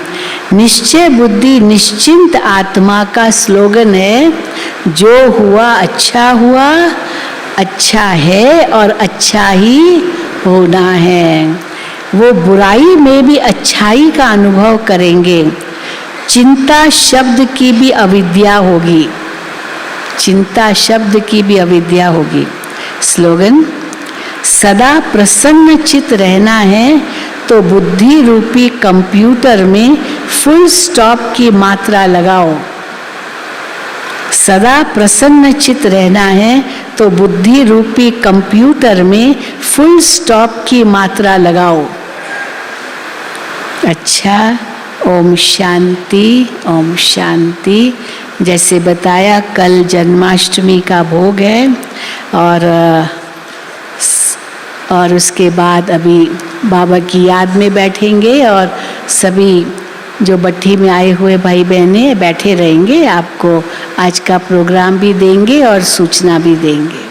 निश्चय बुद्धि निश्चिंत आत्मा का स्लोगन है। जो हुआ, अच्छा है और अच्छा ही होना है। वो बुराई में भी अच्छाई का अनुभव करेंगे। चिंता शब्द की भी अविद्या होगी। चिंता शब्द की भी अविद्या होगी। स्लोगन: सदा प्रसन्न चित रहना है तो बुद्धि रूपी कंप्यूटर में फुल स्टॉप की मात्रा लगाओ। सदा प्रसन्न चित रहना है तो बुद्धि रूपी कंप्यूटर में फुल स्टॉप की मात्रा लगाओ। अच्छा, ओम शांति, ओम शांति। जैसे बताया कल जन्माष्टमी का भोग है और उसके बाद अभी बाबा की याद में बैठेंगे और सभी जो भट्टी में आए हुए भाई बहने बैठे रहेंगे। आपको आज का प्रोग्राम भी देंगे और सूचना भी देंगे।